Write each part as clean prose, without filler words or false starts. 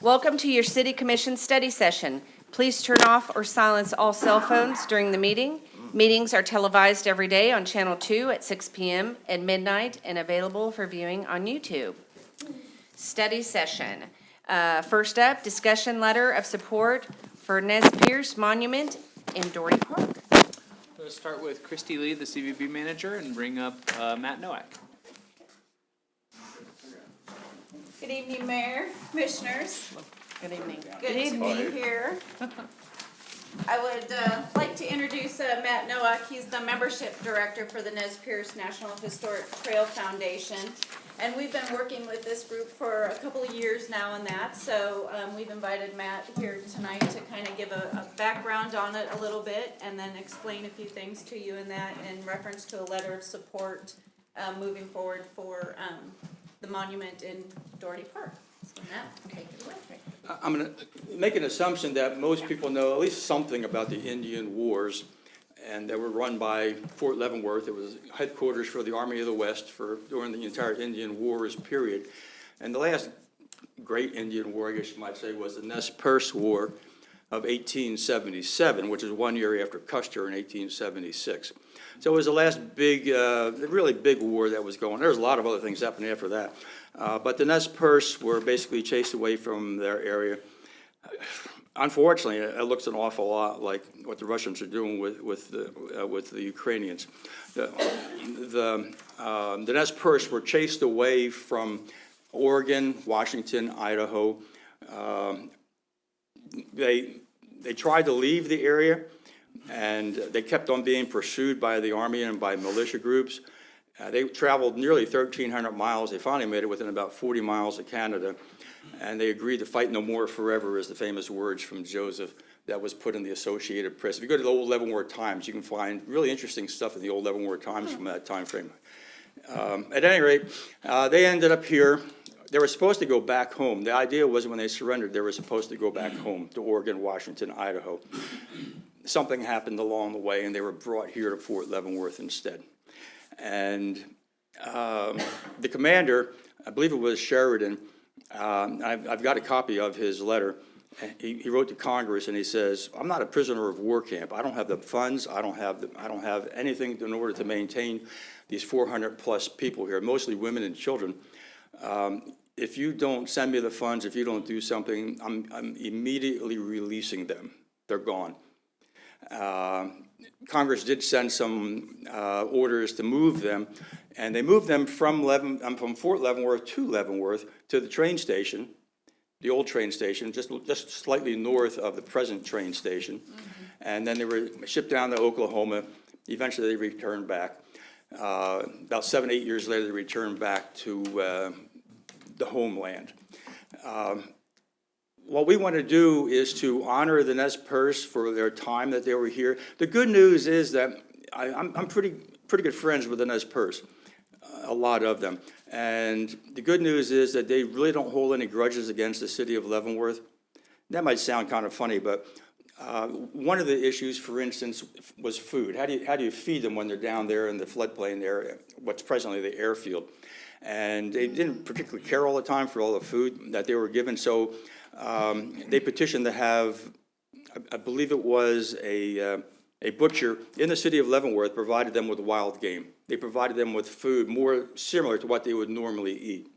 Welcome to your City Commission study session. Please turn off or silence all cell phones during the meeting. Meetings are televised every day on Channel 2 at 6 p.m. and midnight and available for viewing on YouTube. Study session. First up, discussion letter of support for Nez Perce Monument in Doherty Park. Let's start with Christy Lee, the CVB manager, and bring up Matt Nowak. Good evening, Mayor, Commissioners. Good evening. Good to be here. I would like to introduce Matt Nowak. He's the membership director for the Nez Perce National Historic Trail Foundation. And we've been working with this group for a couple of years now on that. So we've invited Matt here tonight to kind of give a background on it a little bit and then explain a few things to you in that in reference to a letter of support moving forward for the monument in Doherty Park. So Matt, take it away. I'm going to make an assumption that most people know at least something about the Indian Wars, and they were run by Fort Leavenworth. It was headquarters for the Army of the West during the entire Indian Wars period. And the last great Indian War, I guess you might say, was the Nez Perce War of 1877, which is 1 year after Custer in 1876. So it was the last big, really big war that was going. There's a lot of other things happening after that. But the Nez Perce were basically chased away from their area. Unfortunately, it looks an awful lot like what the Russians are doing with the Ukrainians. The Nez Perce were chased away from Oregon, Washington, Idaho. They tried to leave the area, and they kept on being pursued by the Army and by militia groups. They traveled nearly 1,300 miles. They finally made it within about 40 miles of Canada, and they agreed to fight no more forever, is the famous words from Joseph that was put in the Associated Press. If you go to the old Leavenworth Times, you can find really interesting stuff in the old Leavenworth Times from that time frame. At any rate, they ended up here. They were supposed to go back home. The idea was when they surrendered, they were supposed to go back home to Oregon, Washington, Idaho. Something happened along the way, and they were brought here to Fort Leavenworth instead. And the commander, I believe it was Sheridan, I've got a copy of his letter. He wrote to Congress, and he says, "I'm not a prisoner of war camp. I don't have the funds. I don't have anything in order to maintain these 400 plus people here, mostly women and children. If you don't send me the funds, if you don't do something, I'm immediately releasing them. They're gone." Congress did send some orders to move them, and they moved them from Fort Leavenworth to the train station, the old train station, just slightly north of the present train station. And then they were shipped down to Oklahoma. Eventually they returned back. About 7, 8 years later, they returned back to the homeland. What we want to do is to honor the Nez Perce for their time that they were here. The good news is that I'm pretty good friends with the Nez Perce, a lot of them. And the good news is that they really don't hold any grudges against the city of Leavenworth. That might sound kind of funny, but one of the issues, for instance, was food. How do you feed them when they're down there in the floodplain there, what's presently the airfield? And they didn't particularly care all the time for all the food that they were given, so they petitioned to have, I believe it was a butcher in the city of Leavenworth provided them with wild game. They provided them with food more similar to what they would normally eat.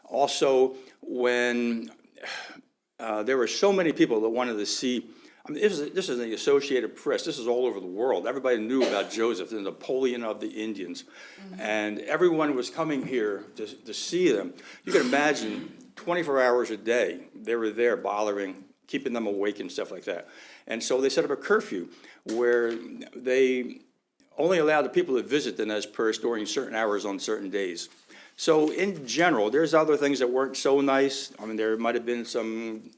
Also, when there were so many people that wanted to see, I mean, this is the Associated Press. This is all over the world. Everybody knew about Joseph, the Napoleon of the Indians. And everyone was coming here to see them. You can imagine 24 hours a day, they were there bothering, keeping them awake and stuff like that. And so they set up a curfew where they only allowed the people to visit the Nez Perce during certain hours on certain days. So in general, there's other things that weren't so nice. I mean, there might have been some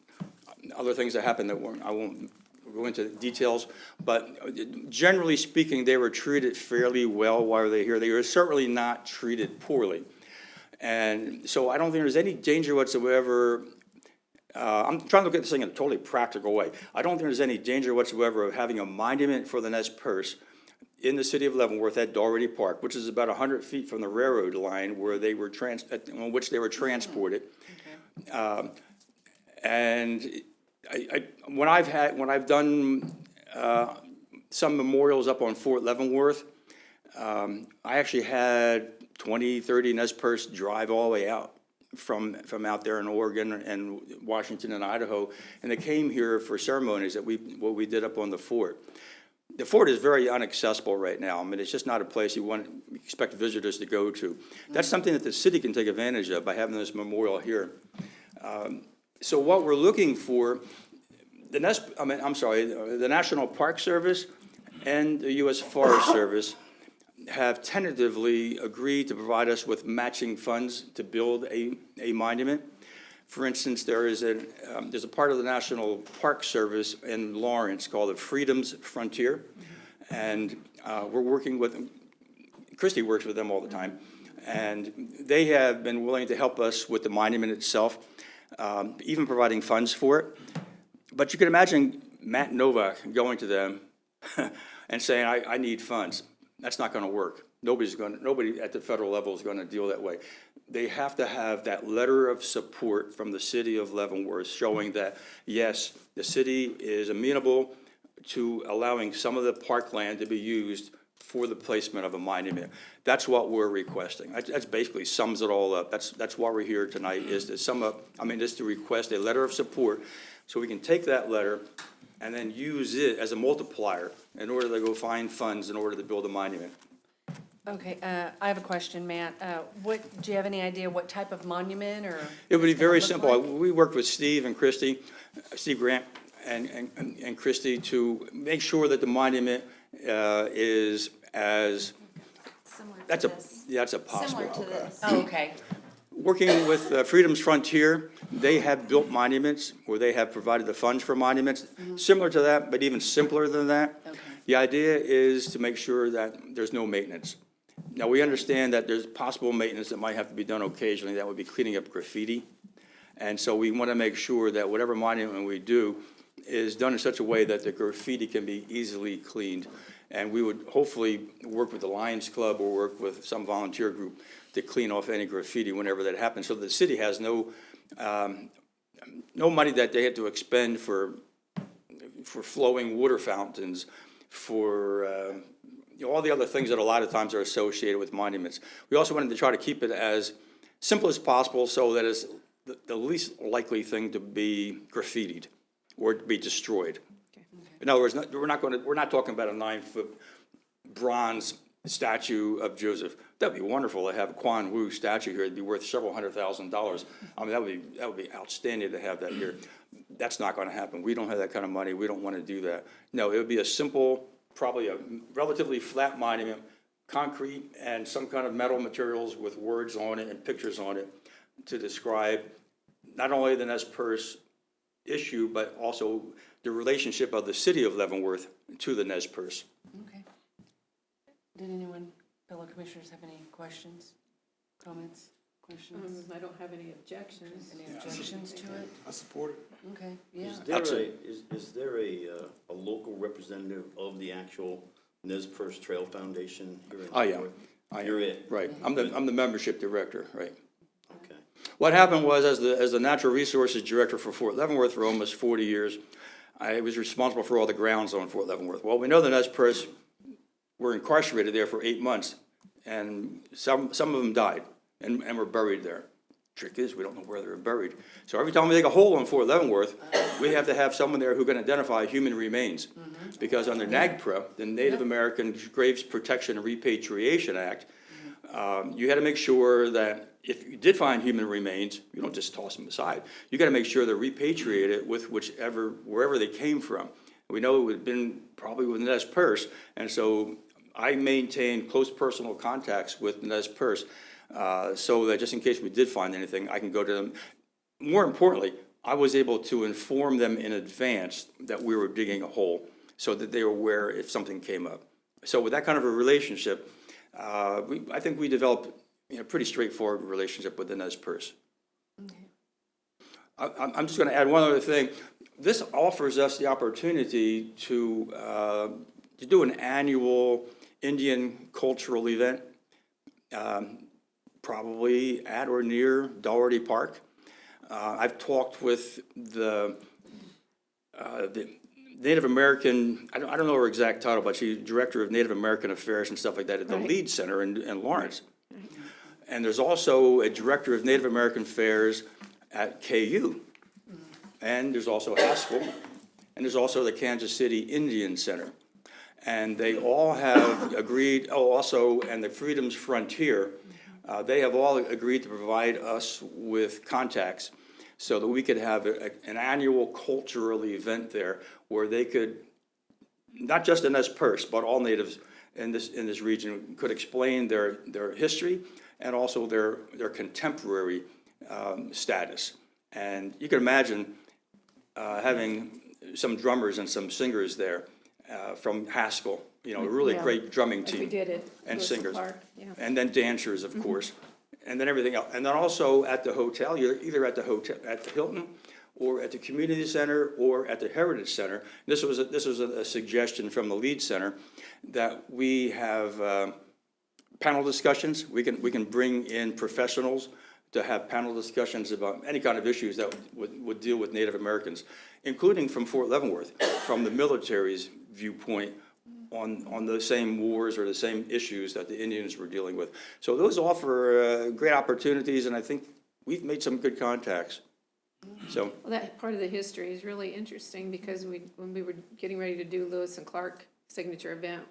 other things that happened that weren't, I won't go into details, but generally speaking, they were treated fairly well while they were here. They were certainly not treated poorly. And so I don't think there's any danger whatsoever. I'm trying to look at this thing in a totally practical way. I don't think there's any danger whatsoever of having a monument for the Nez Perce in the city of Leavenworth at Doherty Park, which is about 100 feet from the railroad line where they were on which they were transported. And when I've done some memorials up on Fort Leavenworth, I actually had 20, 30 Nez Perce drive all the way out from out there in Oregon and Washington and Idaho, and they came here for ceremonies that what we did up on the fort. The fort is very inaccessible right now. I mean, it's just not a place you expect visitors to go to. That's something that the city can take advantage of by having this memorial here. So what we're looking for, the National Park Service and the U.S. Forest Service have tentatively agreed to provide us with matching funds to build a monument. For instance, there's a part of the National Park Service in Lawrence called the Freedom's Frontier, and we're working with, Christie works with them all the time, and they have been willing to help us with the monument itself, even providing funds for it. But you can imagine Matt Novak going to them and saying, I need funds. That's not going to work. Nobody at the federal level is going to deal that way. They have to have that letter of support from the city of Leavenworth showing that, yes, the city is amenable to allowing some of the parkland to be used for the placement of a monument. That's what we're requesting. That's basically sums it all up. That's why we're here tonight, is to sum up, is to request a letter of support so we can take that letter and then use it as a multiplier in order to go find funds in order to build a monument. Okay, I have a question, Matt. Do you have any idea what type of monument or? It would be it's gonna very look simple. like? We worked with Steve and Christie, Steve Grant and Christie, to make sure that the monument is as, Similar to that's this. a possible. Similar to this. Oh, okay. Working with Freedom's Frontier, they have built monuments where they have provided the funds for monuments, similar to that, but even simpler than that. Okay. The idea is to make sure that there's no maintenance. Now, we understand that there's possible maintenance that might have to be done occasionally. That would be cleaning up graffiti. And so we want to make sure that whatever monument we do is done in such a way that the graffiti can be easily cleaned. And we would hopefully work with the Lions Club or work with some volunteer group to clean off any graffiti whenever that happens. So the city has no money that they have to expend for flowing water fountains, for all the other things that a lot of times are associated with monuments. We also wanted to try to keep it as simple as possible so that it's the least likely thing to be graffitied or to be destroyed. In other words, we're not talking about a 9-foot bronze statue of Joseph. That'd be wonderful to have a Quan Wu statue here. It'd be worth several $100,000. That would be outstanding to have that here. That's not going to happen. We don't have that kind of money. We don't want to do that. No, it would be a simple, probably a relatively flat monument, concrete and some kind of metal materials with words on it and pictures on it to describe not only the Nez Perce issue, but also the relationship of the city of Leavenworth to the Nez Perce. Okay. Did anyone, fellow commissioners, have any questions, comments, questions? I don't have any objections. Any objections to it? I support it. Okay, yeah. Is there a local representative of the actual Nez Perce Trail Foundation here in I am. Leavenworth? You're it? Right. I'm the membership director, right. Okay. What happened was, as the natural resources director for Fort Leavenworth for almost 40 years, I was responsible for all the grounds on Fort Leavenworth. Well, we know the Nez Perce were incarcerated there for 8 months, and some of them died and were buried there. Trick is, we don't know where they're buried. So every time we dig a hole on Fort Leavenworth, we have to have someone there who can identify human remains. Because under NAGPRA, the Native American Graves Protection and Repatriation Act, you had to make sure that if you did find human remains, you don't just toss them aside. You got to make sure they're repatriated with wherever they came from. We know it would have been probably with Nez Perce, and so I maintained close personal contacts with Nez Perce, so that just in case we did find anything, I can go to them. More importantly, I was able to inform them in advance that we were digging a hole, so that they were aware if something came up. So with that kind of a relationship, I think we developed a pretty straightforward relationship with the Nez Perce. I'm just going to add one other thing. This offers us the opportunity to do an annual Indian cultural event, probably at or near Dougherty Park. I've talked with the Native American, I don't know her exact title, but she's Director of Native American Affairs and stuff like that at the Right. Lead Center in Lawrence. And there's also a Director of Native American Affairs at KU. And there's also Haskell, and there's also the Kansas City Indian Center. And they all have agreed, also, and the Freedom's Frontier, they have all agreed to provide us with contacts so that we could have an annual cultural event there where they could, not just the Nez Perce, but all natives in this region could explain their history and also their contemporary status. And you can imagine having some drummers and some singers there from Haskell, a really Yeah. great drumming Like we team. did it. And Lewis and singers. Clark, yeah. And then dancers, of course, and then everything else. And then also at the hotel, you're either at the hotel, at the Hilton, or at the community center, or at the Heritage Center. This was a suggestion from the Lead Center that we have panel discussions. We can bring in professionals to have panel discussions about any kind of issues that would deal with Native Americans, including from Fort Leavenworth, from the military's viewpoint on the same wars or the same issues that the Indians were dealing with. So those offer great opportunities, and I think we've made some good contacts. So, Well, that part of the history is really interesting because when we were getting ready to do Lewis and Clark signature event,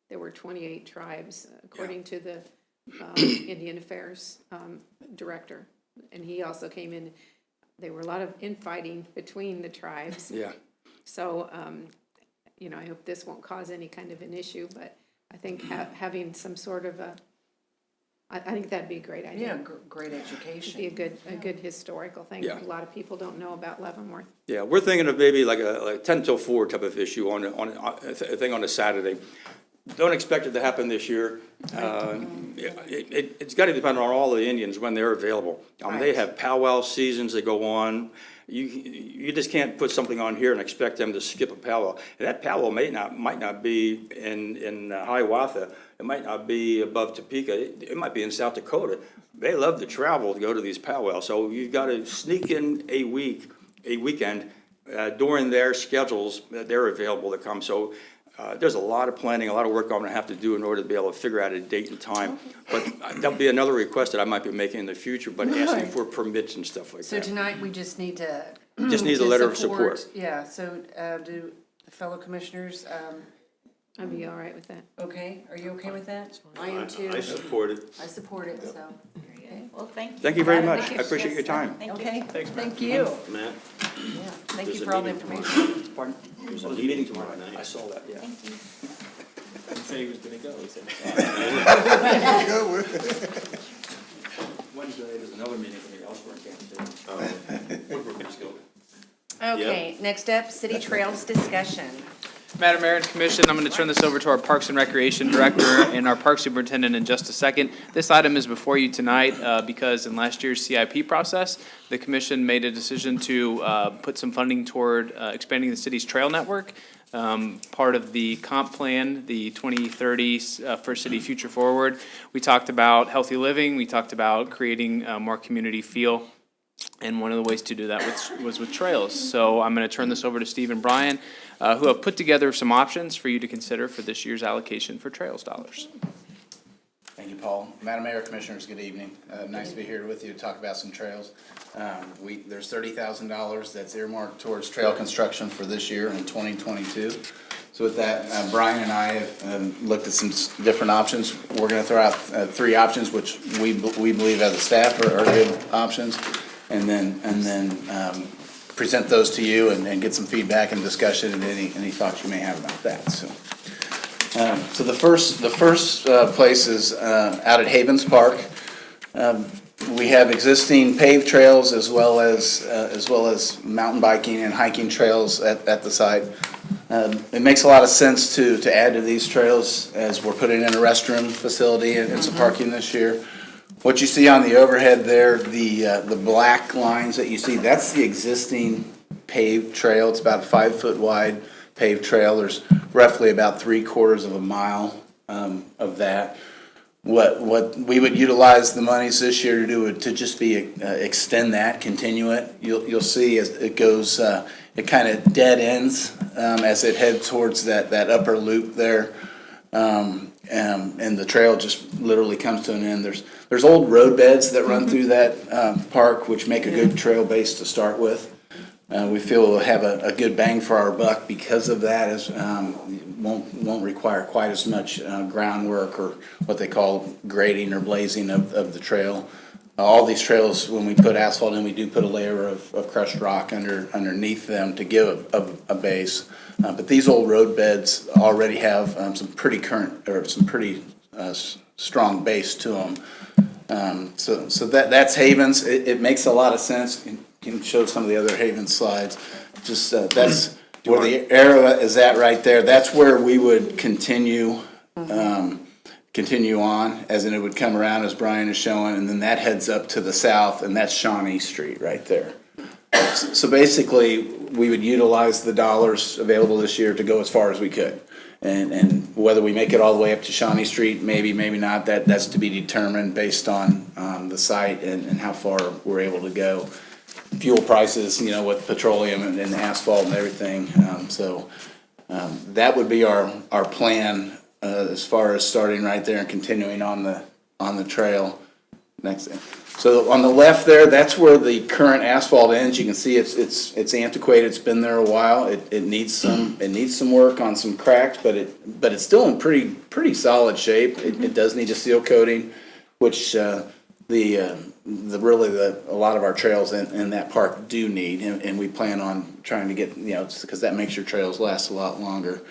there were 28 tribes, according to the Indian Affairs Director. And he also came in, there were a lot of infighting between the tribes. yeah. So, I hope this won't cause any kind of an issue, but I think having some sort of I think that'd be a great Yeah, idea. great education. Be a good historical thing. Yeah. A lot of people don't know about Leavenworth. Yeah, we're thinking of maybe like a 10 till 4 type of issue on a thing on a Saturday. Don't expect it to happen this year. It's got to depend on all the Indians when they're available. They Right. have powwow seasons that go on. You just can't put something on here and expect them to skip a powwow. And that powwow might not be in Hiawatha. It might not be above Topeka. It might be in South Dakota. They love to travel to go to these powwows. So you've got to sneak in a weekend during their schedules that they're available to come. So there's a lot of planning, a lot of work I'm gonna have to do in order to be able to figure out a date and time. But that'll be another request that I might be making in the future, but asking for permits and stuff like So that. tonight, we just need to. Just need a to letter of support. Yeah, so do the fellow commissioners, I'd be all right with that. okay? Are you okay with that? I am too. I support it. I support it, so. Okay. Well, thank you. Thank you very Madam, much. I thank you. appreciate your time. Thank you. Okay, thank you. Matt? Yeah, thank you There's a for all the meeting information. Pardon? There's Oh, a the meeting meeting tomorrow tomorrow night. I night. saw that, yeah. Thank you. Didn't say he was gonna go, he said. Wednesday, there's another meeting for me elsewhere in Kansas City. We're gonna go. Okay, next up, City Trails discussion. Madam Mayor and Commission, I'm going to turn this over to our Parks and Recreation Director and our Park Superintendent in just a second. This item is before you tonight because in last year's CIP process, the Commission made a decision to put some funding toward expanding the city's trail network. Part of the comp plan, the 2030 First City Future Forward. We talked about healthy living, we talked about creating more community feel. And one of the ways to do that was with trails. So I'm going to turn this over to Steve and Brian, who have put together some options for you to consider for this year's allocation for trails dollars. Thank you, Paul. Madam Mayor, Commissioners, good evening. Nice to be here with you to talk about some trails. There's $30,000 that's earmarked towards trail construction for this year in 2022. So with that, Brian and I have looked at some different options. We're gonna throw out 3 options, which we believe as a staff are good options. And then present those to you and get some feedback and discussion and any thoughts you may have about that, so. So the first place is out at Havens Park. We have existing paved trails as well as mountain biking and hiking trails at the site. It makes a lot of sense to add to these trails as we're putting in a restroom facility and some parking this year. What you see on the overhead there, the black lines that you see, that's the existing paved trail. It's about a 5-foot wide paved trail. There's roughly about 3/4 of a mile of that. What we would utilize the monies this year to do would to just be extend that, continue it. You'll see as it goes, it kind of dead ends as it heads towards that upper loop there. And the trail just literally comes to an end. There's old road beds that run through that park, which make a good trail base to start with. We feel we'll have a good bang for our buck because of that, as won't require quite as much groundwork or what they call grading or blazing of the trail. All these trails, when we put asphalt in, we do put a layer of crushed rock underneath them to give a base. But these old road beds already have some pretty strong base to them. So that's Havens. It makes a lot of sense. Can show some of the other Havens slides. Just that's where the arrow is at right there. That's where we would continue on, as in it would come around as Brian is showing, and then that heads up to the south, and that's Shawnee Street right there. So basically, we would utilize the dollars available this year to go as far as we could. And whether we make it all the way up to Shawnee Street, maybe not, that's to be determined based on the site and how far we're able to go. Fuel prices, with petroleum and asphalt and everything. That would be our plan as far as starting right there and continuing on the trail. Next thing. So on the left there, that's where the current asphalt ends. You can see it's antiquated. It's been there a while. It needs some work on some cracks, but it's still in pretty solid shape. It does need a seal coating, which a lot of our trails in that park do need, and we plan on trying to get, because that makes your trails last a lot longer.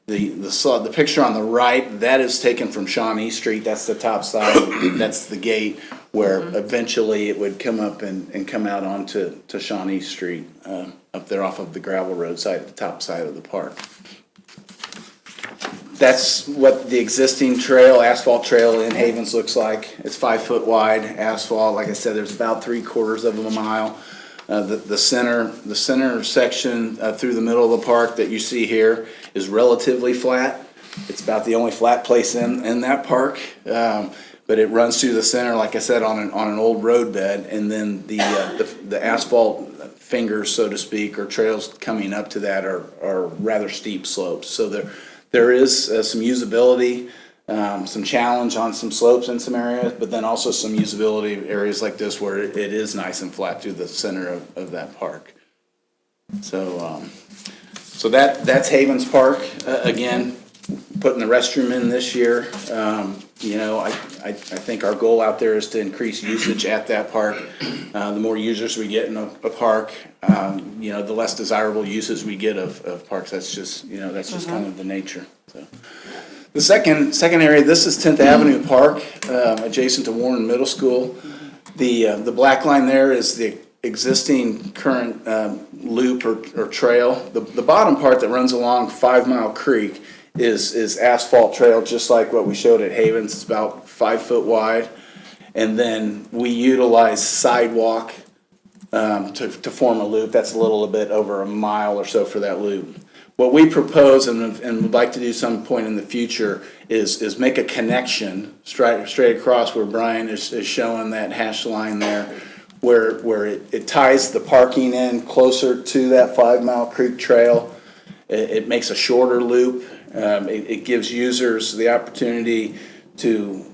The picture on the right, that is taken from Shawnee Street. That's the top side. That's the gate where eventually it would come up and come out onto Shawnee Street up there off of the gravel road side at the top side of the park. That's what the existing trail, asphalt trail in Havens looks like. It's 5 foot wide asphalt. Like I said, there's about 3/4 of a mile. The center section through the middle of the park that you see here is relatively flat. It's about the only flat place in that park, but it runs through the center, like I said, on an old road bed, and then the asphalt fingers, so to speak, or trails coming up to that are rather steep slopes. So there is some usability. Some challenge on some slopes in some areas, but then also some usability areas like this where it is nice and flat through the center of that park. So that's Havens Park. Again, putting the restroom in this year. I think our goal out there is to increase usage at that park. The more users we get in a park, the less desirable uses we get of parks. That's just kind of the nature. So. The second area, this is 10th Avenue Park, adjacent to Warren Middle School. The black line there is the existing current loop or trail. The bottom part that runs along 5 Mile Creek is asphalt trail, just like what we showed at Havens. It's about 5 foot wide. And then we utilize sidewalk to form a loop. That's a little bit over a mile or so for that loop. What we propose and would like to do some point in the future is make a connection straight across where Brian is showing that hash line there, where it ties the parking in closer to that 5 Mile Creek Trail. It makes a shorter loop. It gives users the opportunity to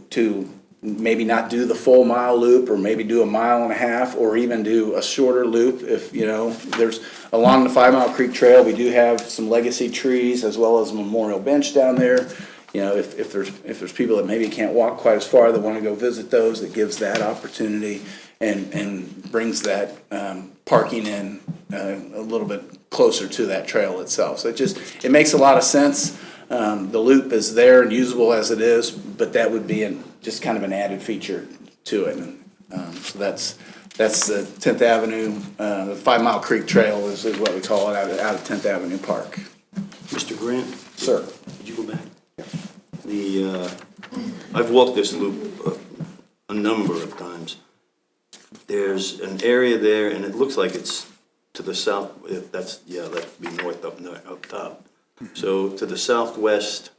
maybe not do the full mile loop, or maybe do 1.5 miles, or even do a shorter loop. If there's along the 5 Mile Creek Trail, we do have some legacy trees as well as a memorial bench down there. If there's people that maybe can't walk quite as far, that want to go visit those, it gives that opportunity and brings that parking in a little bit closer to that trail itself. So it makes a lot of sense. The loop is there and usable as it is, but that would be just kind of an added feature to it. So that's the 10th Avenue, the 5 Mile Creek Trail is what we call it out of 10th Avenue Park. Mr. Grant? Sir. Could you go back? I've walked this loop a number of times. There's an area there, and it looks like it's to the south. That'd be north up top. So to the southwest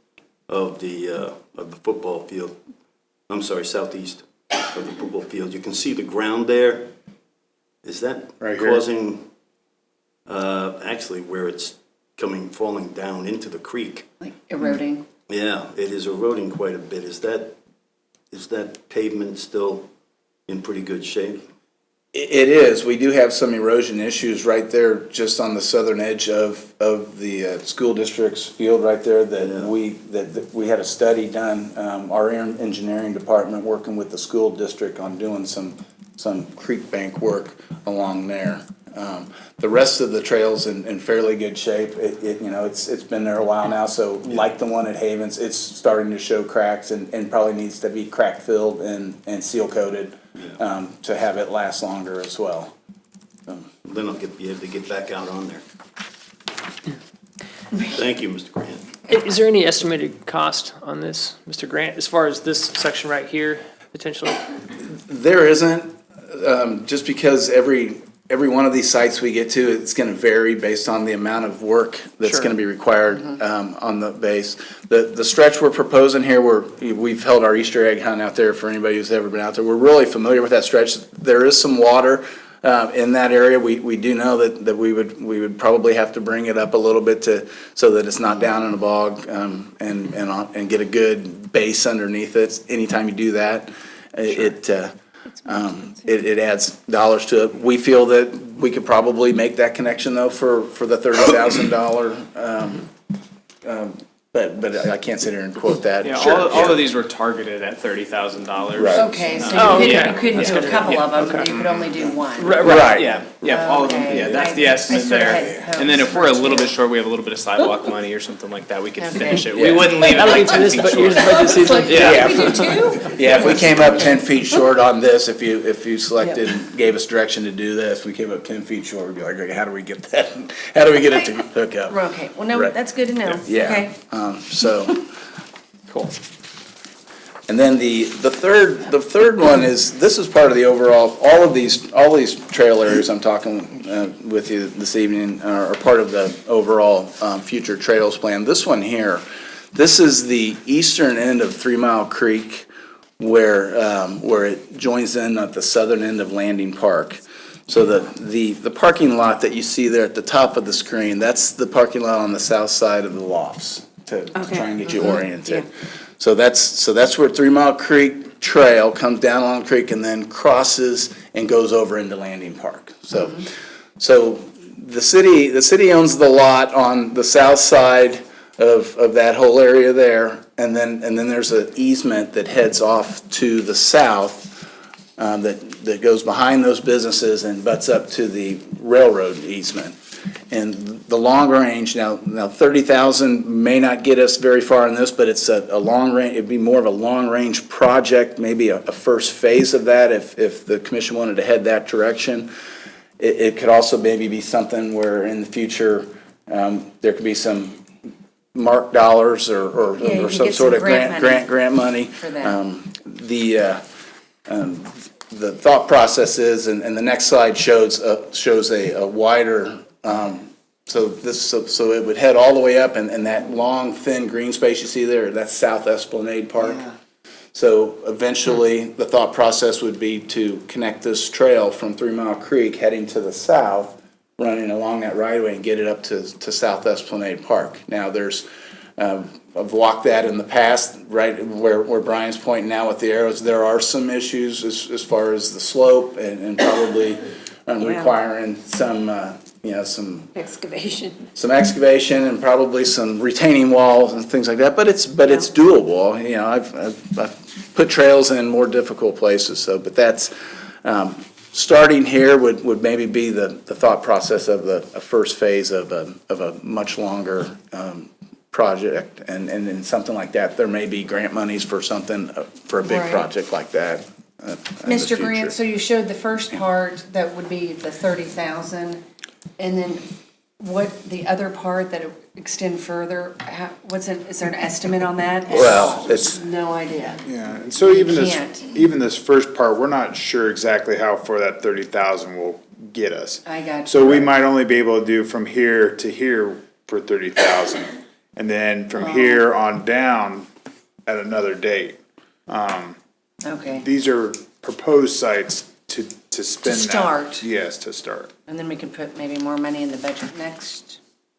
of the football field, I'm sorry, southeast of the football field. You can see the ground there. Is that Right here? causing, actually where it's falling down into the creek? Like eroding. Yeah, it is eroding quite a bit. Is that pavement still in pretty good shape? It is. We do have some erosion issues right there, just on the southern edge of the school district's field right there that we had a study done. Our engineering department working with the school district on doing some creek bank work along there. The rest of the trail's in fairly good shape. It's been there a while now, so like the one at Havens, it's starting to show cracks and probably needs to be crack filled and seal coated to have it last longer as well. Then I'll be able to get back out on there. Thank you, Mr. Grant. Is there any estimated cost on this, Mr. Grant, as far as this section right here, potentially? There isn't, just because every one of these sites we get to, it's gonna vary based on the amount of work that's Sure. gonna be required, on the base. The stretch we're proposing here, we've held our Easter egg hunt out there for anybody who's ever been out there. We're really familiar with that stretch. There is some water, in that area. We do know that we would probably have to bring it up a little bit so that it's not down in a bog, and get a good base underneath it. Anytime you do that, it adds dollars to it. We feel that we could probably make that connection though for the $30,000. But I can't sit here and quote that. Yeah, Sure, all of these were targeted at $30,000. Right. Okay, so Oh, you yeah. couldn't That's do a good. couple Yeah, of them, okay. you could only do one. Right. Yeah, all of them, Okay. yeah, that's the I estimate sorta there. had And then if we're a little hopes bit short, we have a little bit of sidewalk money or something like that, we could Okay. finish it. Yeah. We wouldn't leave it I like like for 10 this, feet but short. here's budget season. Yeah, We do too? Yeah, if we came up 10 feet short on this, if you selected, gave us direction to do this, we came up 10 feet short, we'd be like, okay, how do we get that? How do we get it to hook up? Okay, well, no, Right. that's good to know. Yeah, Okay. so. Cool. And then the third one is, this is part of the overall, all these trail areas I'm talking with you this evening are part of the overall future trails plan. This one here, this is the eastern end of 3 Mile Creek where it joins in at the southern end of Landing Park. So the parking lot that you see there at the top of the screen, that's the parking lot on the south side of the lofts to try and get you oriented. So that's where 3 Mile Creek Trail comes down along the creek and then crosses and goes over into Landing Park. So the city owns the lot on the south side of that whole area there, and then there's an easement that heads off to the south that goes behind those businesses and butts up to the railroad easement. And the long range, now 30,000 may not get us very far in this, but it's a long range, it'd be more of a long range project, maybe a first phase of that if the commission wanted to head that direction. It could also maybe be something where in the future, there could be some marked dollars Yeah, you or could some get sort some of grant money. For that. The thought process is, and the next slide shows a wider, so it would head all the way up, and that long, thin green space you see there, that's South Esplanade Park. So eventually, the thought process would be to connect this trail from 3 Mile Creek heading to the south, running along that right of way and get it up to South Esplanade Park. Now, I've walked that in the past, right where Brian's pointing now with the arrows. There are some issues as far as the slope and probably requiring some Excavation. excavation and probably some retaining walls and things like that. But it's doable. I've put trails in more difficult places. But that's starting here would maybe be the thought process of a first phase of a much longer project, and in something like that, there may be grant monies for something, for a big Right. project like that. in the Mr. future. Grant, so you showed the first part, that would be the 30,000, and then what, the other part that extend further, is there an estimate on that? Well, it's, No idea. Yeah, and so even can't. this first part, we're not sure exactly how far that 30,000 will get us. I got you. So we might only be able to do from here to here for 30,000, and then from here on down at another date. Okay, These are proposed sites to spend that. start. Yes, to start. and then we can put maybe more money in the budget for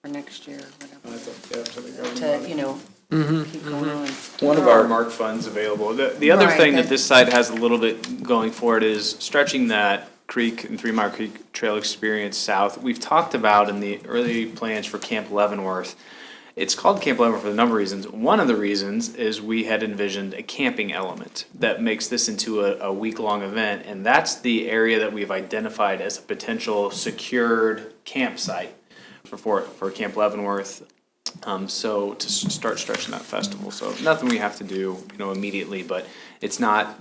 next year, whatever, to, you know, keep going on. One of our mark funds available. The other Right, thing that that- this site has a little bit going for it is stretching that creek and 3 Mile Creek Trail experience south. We've talked about in the early plans for Camp Leavenworth. It's called Camp Leavenworth for a number of reasons. One of the reasons is we had envisioned a camping element that makes this into a week-long event, and that's the area that we've identified as a potential secured campsite for Camp Leavenworth. So to start stretching that festival, so nothing we have to do, immediately, but it's not,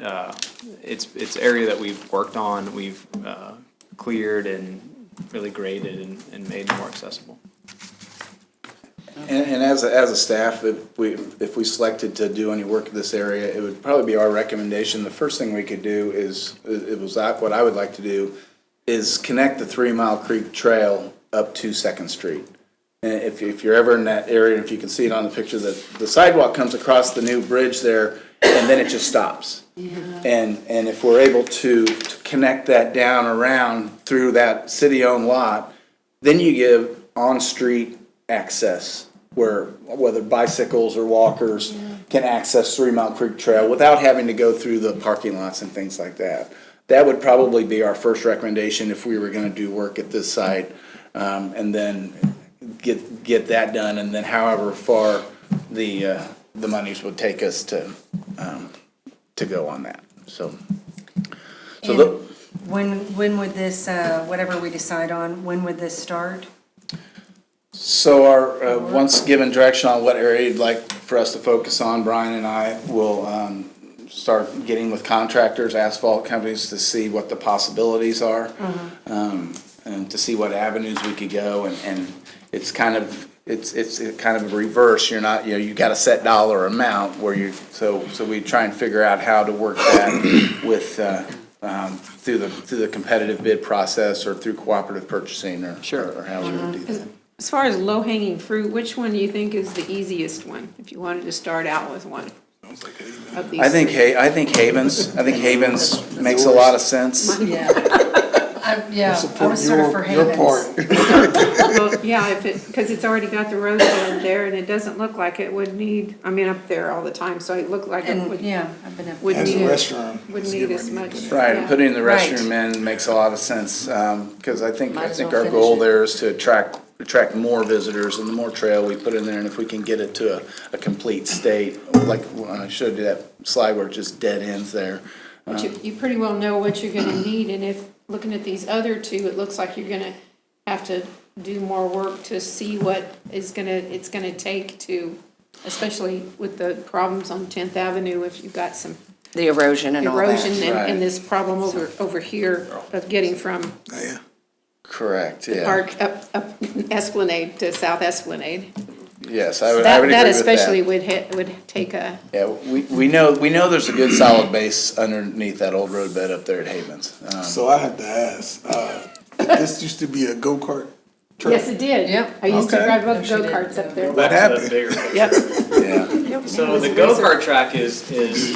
it's area that we've worked on, we've, cleared and really graded and made more accessible. And as a staff, if we selected to do any work in this area, it would probably be our recommendation. The first thing we could do is, what I would like to do, is connect the 3 Mile Creek Trail up to Second Street. And if you're ever in that area, if you can see it on the picture, the sidewalk comes across the new bridge there, and then it just stops. And if we're able to connect that down around through that city-owned lot, then you give on-street access where whether bicycles or walkers can access 3 Mile Creek Trail without having to go through the parking lots and things like that. That would probably be our first recommendation if we were gonna do work at this site. And then get that done, and then however far the monies would take us to go on that, so. And when would this, whatever we decide on, when would this start? So our, once given direction on what area you'd like for us to focus on, Brian and I will start getting with contractors, asphalt companies, to see what the possibilities are. And to see what avenues we could go, and it's kind of a reverse. You're not, you got a set dollar amount where so we try and figure out how to work that with, through the competitive bid process or through cooperative purchasing or how we would do that. As far as low-hanging fruit, which one do you think is the easiest one, if you wanted to start out with one? Of these I think three? Havens makes a lot of sense. Yeah, I was sort of for Havens. Well, yeah, because it's already got the road bed there, and it doesn't look like it would need, up there all the to so it looked like it And, would, yeah, I've been up. wouldn't As a need, restroom. wouldn't need as much. Right, yeah. putting the Right. restroom in makes a lot of sense, because I think Might as well our finish goal it. there is to attract more visitors, and the more trail we put in there, and if we can get it to a complete state, like when I showed you that slide where it just dead ends there. But you pretty well know what you're gonna need, and if, looking at these other two, it looks like you're gonna have to do more work to see what it's gonna take to, especially with the problems on 10th Avenue, if you've got some The erosion and all that. erosion Right. and this problem over here of getting from Yeah. Correct, yeah. Park up Esplanade to South Esplanade. Yes, I would That agree with that. especially would take a, Yeah, we know there's a good solid base underneath that old road bed up there at Havens. So I have to ask, this used to be a go-kart track? yes, it did. Yep. I used to Okay. drive go-karts up there. What happened? Yep. Yeah, So the go-kart track is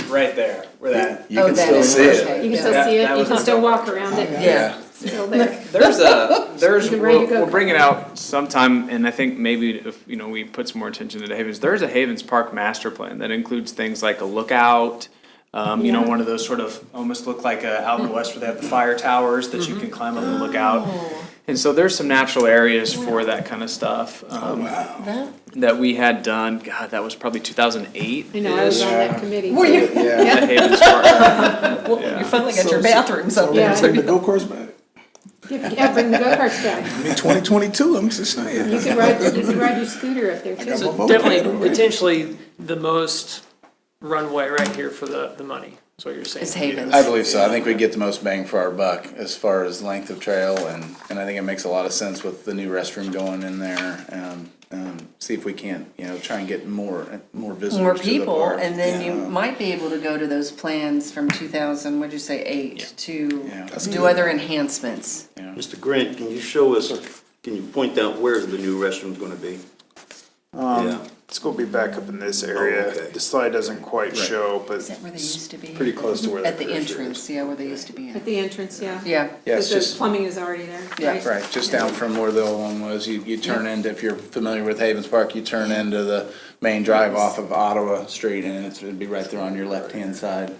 right there, where that. you can that still is see it. okay. You can still Yeah, see it, that you was can a still go-kart. walk around it. Yeah. Still there. There's, You can ride a we'll go-kart. bring it out sometime, and I think maybe if, we put some more attention to the Havens, there's a Havens Park master plan that includes things like a lookout, one of those sort of, almost look like out in the west where they have the fire towers that you can climb up and look out. And so there's some natural areas for that kind of stuff, that we had done, God, that was probably 2008. You know, I was on that committee. Were you? Yeah, The Havens Park. Well, Yeah. you finally got your bathrooms up So there. we're gonna take the go-karts back? Yeah, bring the go-karts back. I mean, 2022, I'm just saying. You could ride your scooter up there got too. my So moped definitely, already. potentially the most runway right here for the money, is what you're saying. It's Havens. I believe so. I think we get the most bang for our buck as far as length of trail, and I think it makes a lot of sense with the new restroom going in there. See if we can't, try and get more visitors More to the people, park. and then you Yeah. might be able to go to those plans from 2000, what'd you say, 8, to Yeah. do other enhancements. Mr. Grant, can you show us, can you point out where the new restroom's gonna be? Yeah, It's gonna be back up in this area. okay. The slide doesn't quite show, but Is that where they used to be? pretty close to where that At the cursor is. entrance, yeah, where they used to be At at. the entrance, yeah. Yeah, Yeah, it's Because the just, plumbing is already there, Yeah. right? right, just down from where the old one was. You turn into, if you're familiar with Havens Park, you turn into the main drive off of Ottawa Street, and it'd be right there on your left-hand side,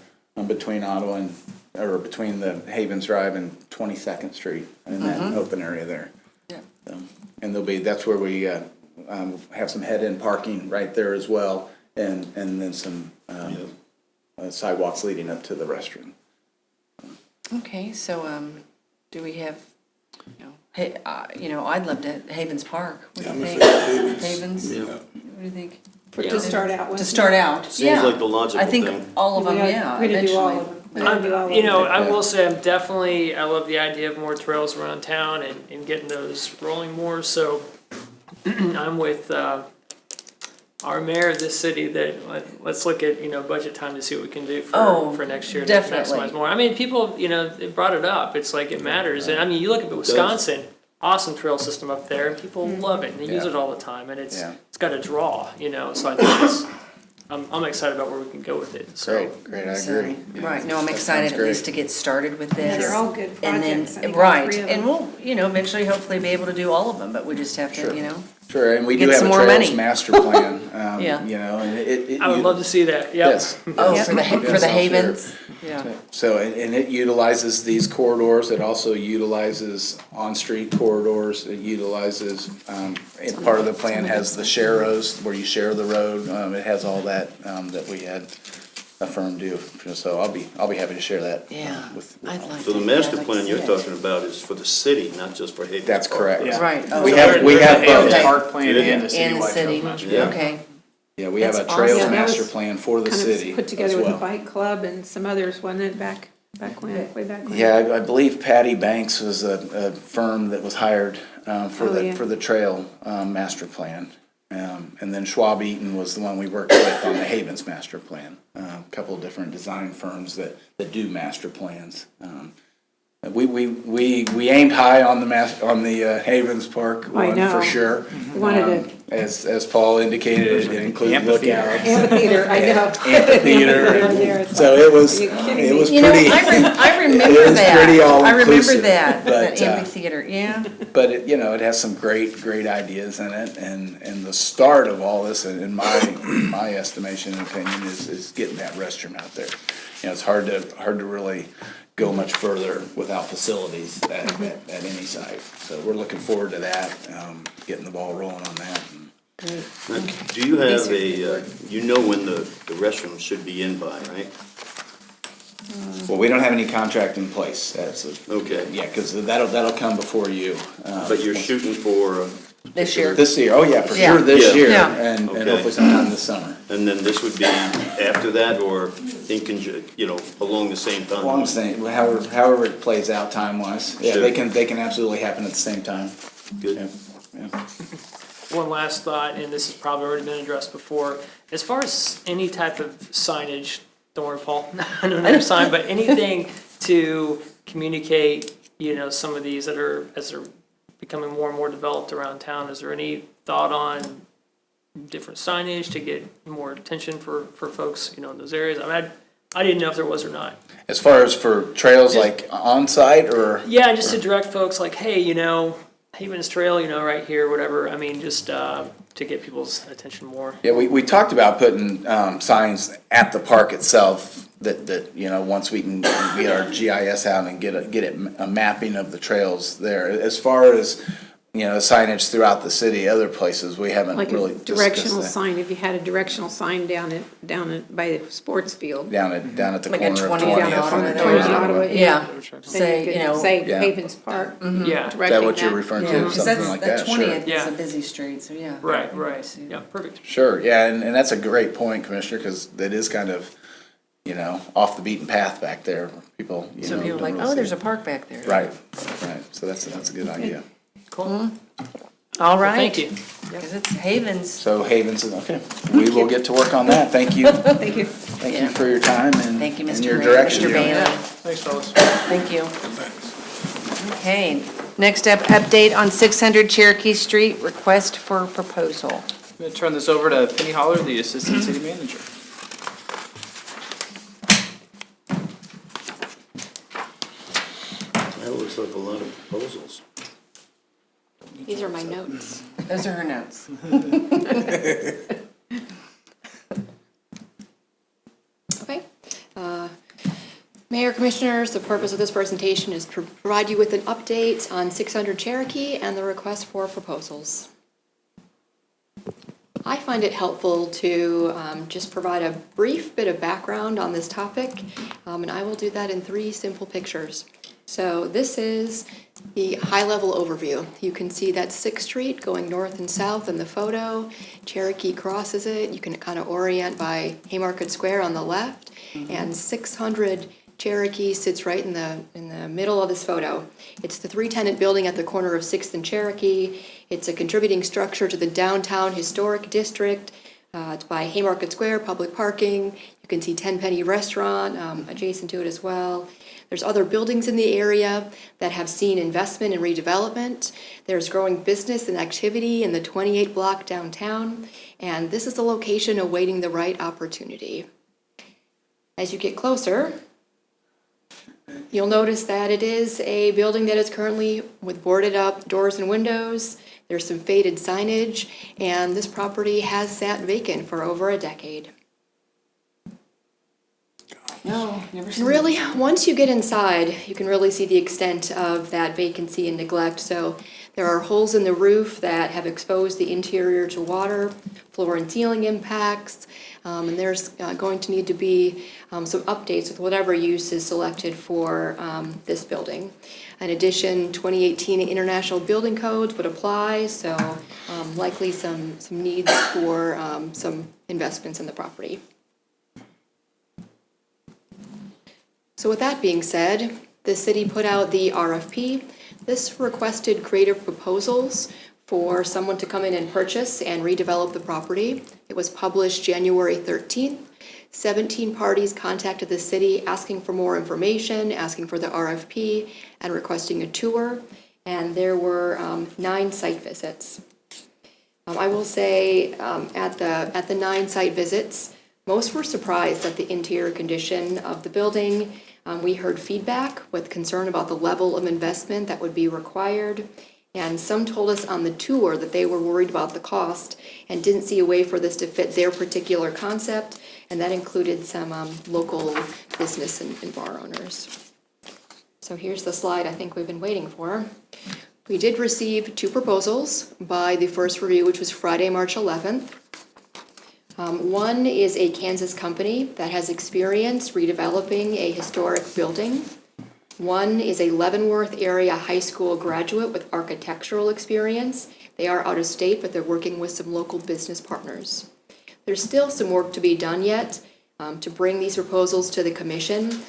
between Ottawa and, or between the Havens Drive and 22nd Street, in that open area there. yeah. And that's where we have some head-in parking right there as well, and then some sidewalks leading up to the restroom. Okay, so, do we have, I'd love to, Havens Park, what do you think? Havens, Yeah. what do you think? To start out with. To start out, Seems yeah. like the logical I think thing. all of them, We're yeah, gonna do all of eventually. them. We're gonna do all of You know, them. I will say I'm definitely, I love the idea of more trails around town and getting those rolling more, so I'm with, our mayor of this city that, let's look at, budget time to see what we can do Oh, for next year. To definitely. maximize more. I mean, people, they brought it up, it's like it matters, and I mean, you look at Wisconsin, awesome trail system up there, and people love it, and they use Yeah. it all the time, and it's Yeah. got a draw, so I think I'm excited about where we can go with it, so. Great, I So, agree. right, no, I'm That excited sounds at great. least to get started with this. Yeah, they're all good And then, projects. I think all right, three of and them. we'll, eventually hopefully be able to do all of them, but we just have Sure. to, Sure, and we Get do have some a more Trails money. Master Plan, Yeah. and it. I would love to see that, yep. Yes. oh, yes, for the yes, I'm Havens? sure. Yeah. So, and it utilizes these corridors, it also utilizes on-street corridors, it utilizes, and part of the plan has the sharrows, where you share the road, it has all that, that we had affirmed do, so I'll be happy to share that. Yeah, With, I'd like to. So the yeah, master I'd like to plan see you're it. talking about is for the city, not just for Havens That's Park. correct. Yeah. Right. oh, We so- have both. Okay. Park plan and the In the citywide city, trail master. Yeah. okay. Yeah, we have a That's Trails awesome. Yeah, that Master was Plan for the Kind city of put as together with the well. bike club and some others, wasn't it, back when, way back when? Yeah, I believe Patty Banks was a firm that was hired for Oh, yeah. the trail master plan. And then Schwab Eaton was the one we worked with on the Havens master plan. A couple of different design firms that do master plans. We aimed high on the Havens Park I one know. for sure. We wanted As Paul indicated, it included lookouts. Amphitheater, I know. Amphitheater. There, it's So it was, Are you kidding it was me? pretty. I remember It was that. pretty I remember all-inclusive, that but, amphitheater, yeah. But it has some great ideas in it, and the start of all this, in my estimation and opinion, is getting that restroom out there. It's hard to really go much further without facilities at any site. So we're looking forward to that, getting the ball rolling on that. Now, do you have you know when the restroom should be in by, right? Well, we don't have any contract in place, Okay. yeah, because that'll come before you. But you're shooting for, This year. This year, oh yeah, for Yeah. sure, this Yeah. year, Yeah. and Okay. hopefully sometime this summer. and then this would be after that, or in along the same time? Well, I'm saying, however it plays out time-wise, yeah, Sure. they can absolutely happen at the same time. Good. Yeah. One last thought, and this has probably already been addressed before, as far as any type of signage, don't worry, Paul, I don't have sign, but anything to communicate, some of these that are, as they're becoming more and more developed around town, is there any thought on different signage to get more attention for folks, in those areas? I mean, I didn't know if there was or not. As far as for trails like on-site or? Yeah, just to direct folks like, hey, Havens Trail, right here, whatever, I mean, just, to get people's attention more. Yeah, we talked about putting, signs at the park itself that, once we can get our GIS out and get a mapping of the trails there. As far as, signage throughout the city, other places, we haven't Like really a discussed directional that. sign, if you had a directional sign down by the sports field. Down at the Like a corner of 20 20th. down Ottawa and there. 20 Ottawa, Yeah, Then say, you could say Yeah. Havens Park. Yeah, Is that directing what you're that. referring yeah, to, because something like that that, sure. 20th is Yeah. a busy street, so yeah. right, yeah, perfect. Sure, yeah, and that's a great point, Commissioner, because that is kind of, off the beaten path back there. People, So people are don't like, really oh, see there's a it. park back there. Right, so that's a good idea. Cool. All right. Thank you. Because it's Havens. So Havens, okay, we will get to work on that, thank you. Thank you. Thank you for your time and Thank you, and Mr. your Grant, direction. Mr. Bailey. Thanks, fellas. Thank you. Okay, next up, update on 600 Cherokee Street, request for proposal. I'm going to turn this over to Penny Holler, the Assistant City Manager. That looks like a lot of proposals. These are my notes. Those are her notes. Okay. Mayor, Commissioners, the purpose of this presentation is to provide you with an update on 600 Cherokee and the request for proposals. I find it helpful to just provide a brief bit of background on this topic, and I will do that in 3 simple pictures. So this is the high-level overview. You can see that 6th Street going north and south in the photo. Cherokee crosses it. You can kind of orient by Haymarket Square on the left, and 600 Cherokee sits right in the middle of this photo. It's the 3-tenant building at the corner of 6th and Cherokee. It's a contributing structure to the downtown historic district. It's by Haymarket Square, public parking. You can see Tenpenny Restaurant adjacent to it as well. There's other buildings in the area that have seen investment and redevelopment. There's growing business and activity in the 28 block downtown, and this is the location awaiting the right opportunity. As you get closer, you'll notice that it is a building that is currently with boarded up doors and windows. There's some faded signage, and this property has sat vacant for over a decade. No, never seen And really, once you get inside, you can really see the extent of that vacancy and neglect. So there are holes in the roof that have exposed the interior to water, floor and ceiling impacts, and there's going to need to be some updates with whatever use is selected for this building. In addition, 2018 International Building Codes would apply, so likely some needs for some investments in the property. So with that being said, the city put out the RFP. This requested creative proposals for someone to come in and purchase and redevelop the property. It was published January 13th. 17 parties contacted the city asking for more information, asking for the RFP, and requesting a tour. And there were 9 site visits. I will say at the 9 site visits, most were surprised at the interior condition of the building. We heard feedback with concern about the level of investment that would be required. And some told us on the tour that they were worried about the cost and didn't see a way for this to fit their particular concept. And that included some local business and bar owners. So here's the slide I think we've been waiting for. We did receive 2 proposals by the first review, which was Friday, March 11th. One is a Kansas company that has experience redeveloping a historic building. One is a Leavenworth area high school graduate with architectural experience. They are out of state, but they're working with some local business partners. There's still some work to be done yet to bring these proposals to the commission.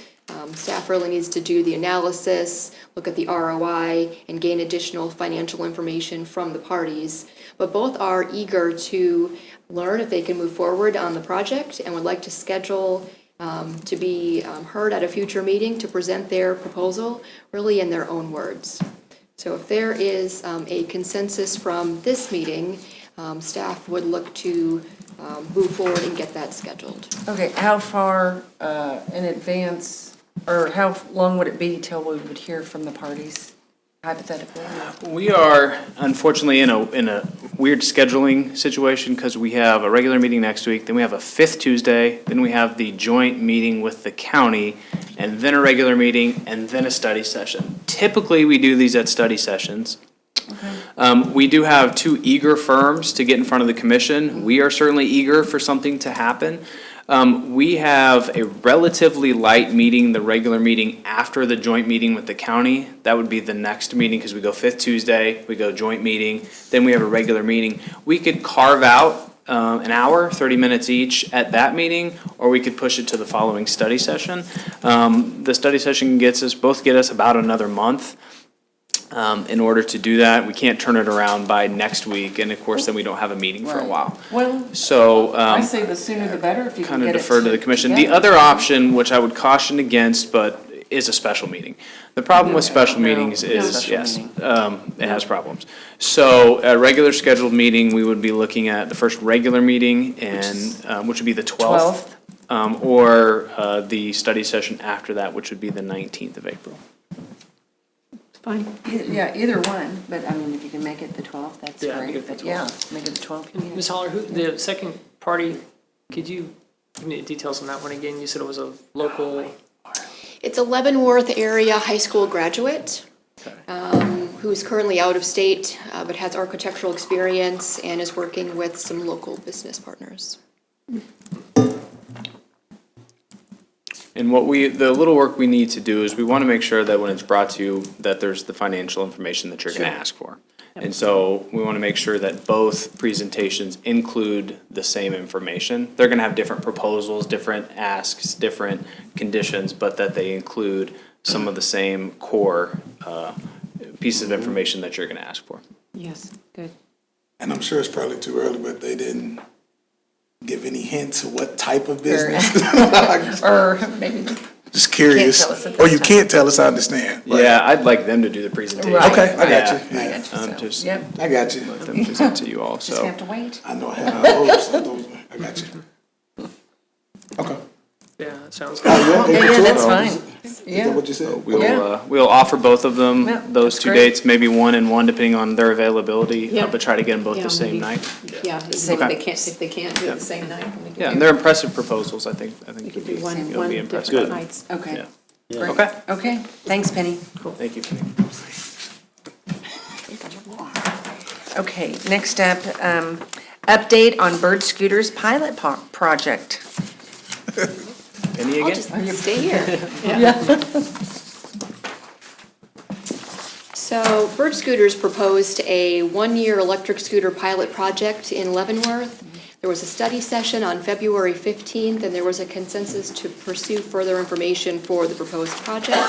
Staff really needs to do the analysis, look at the ROI, and gain additional financial information from the parties. But both are eager to learn if they can move forward on the project and would like to schedule to be heard at a future meeting to present their proposal really in their own words. So if there is a consensus from this meeting, staff would look to move forward and get that scheduled. Okay, how far in advance, or how long would it be till we would hear from the parties, hypothetically? We are unfortunately in a weird scheduling situation because we have a regular meeting next week, then we have a 5th Tuesday, then we have the joint meeting with the county, and then a regular meeting, and then a study session. Typically, we do these at study sessions. We do have 2 eager firms to get in front of the commission. We are certainly eager for something to happen. We have a relatively light meeting, the regular meeting after the joint meeting with the county. That would be the next meeting because we go 5th Tuesday, we go joint meeting, then we have a regular meeting. We could carve out an hour, 30 minutes each at that meeting, or we could push it to the following study session. The study session get us about another month. In order to do that, we can't turn it around by next week, and of course, then we don't have a meeting for a while. Well, So, I say the sooner the better if you can kind get of it defer to the commission. The together. other option, which I would caution against, but is a special meeting. The problem with special meetings is, Special yes, meeting. it has problems. So a regular scheduled meeting, we would be looking at the first regular meeting and, which would be the 12th. Or the study session after that, which would be the 19th of April. Fine. Yeah, either one, but I mean, if you can make it the 12th, that's Yeah, make great. it the But yeah, make it the 12th. Ms. Holler, the second party, could you give me the details on that one again? You said it was a local, It's a Leavenworth area high school graduate who's currently out of state, but has architectural experience and is working with some local business partners. And the little work we need to do is we want to make sure that when it's brought to you, that there's the financial information that you're going to ask for. And so we want to make sure that both presentations include the same information. They're going to have different proposals, different asks, different conditions, but that they include some of the same core pieces of information that you're going to ask for. Yes, good. And I'm sure it's probably too early, but they didn't give any hints of what type of business. Or maybe, Just curious. tell us at Or this you time. can't tell us, I understand. but- Yeah, I'd like them to do the presentation. Right. Okay, I got Yeah. you. I Yeah, got you, so, Just yep, I got you. let them present to you all, just so. have to wait. I know I had high hopes. I got you. Okay. yeah, that sounds Oh, good. yeah, Yeah, April that's 12th. fine. Is Yeah. that what you said? We'll offer both of Yeah, them, those that's two great. dates, maybe one and one, depending on their availability, Yeah. but try to get them both Yeah, the same maybe. night. Yeah, if Same- they can't do it the same night, then we can Yeah, do- and they're impressive proposals, I think we it'll could be, do one it'll be impressive. different nights. Okay. Yeah. Great. Okay. Okay, thanks, Penny. Thank you. Okay, next up, update on Bird Scooters pilot project. Penny I'll again? just stay here. So Bird Scooters proposed a one-year electric scooter pilot project in Leavenworth. There was a study session on February 15th, and there was a consensus to pursue further information for the proposed project.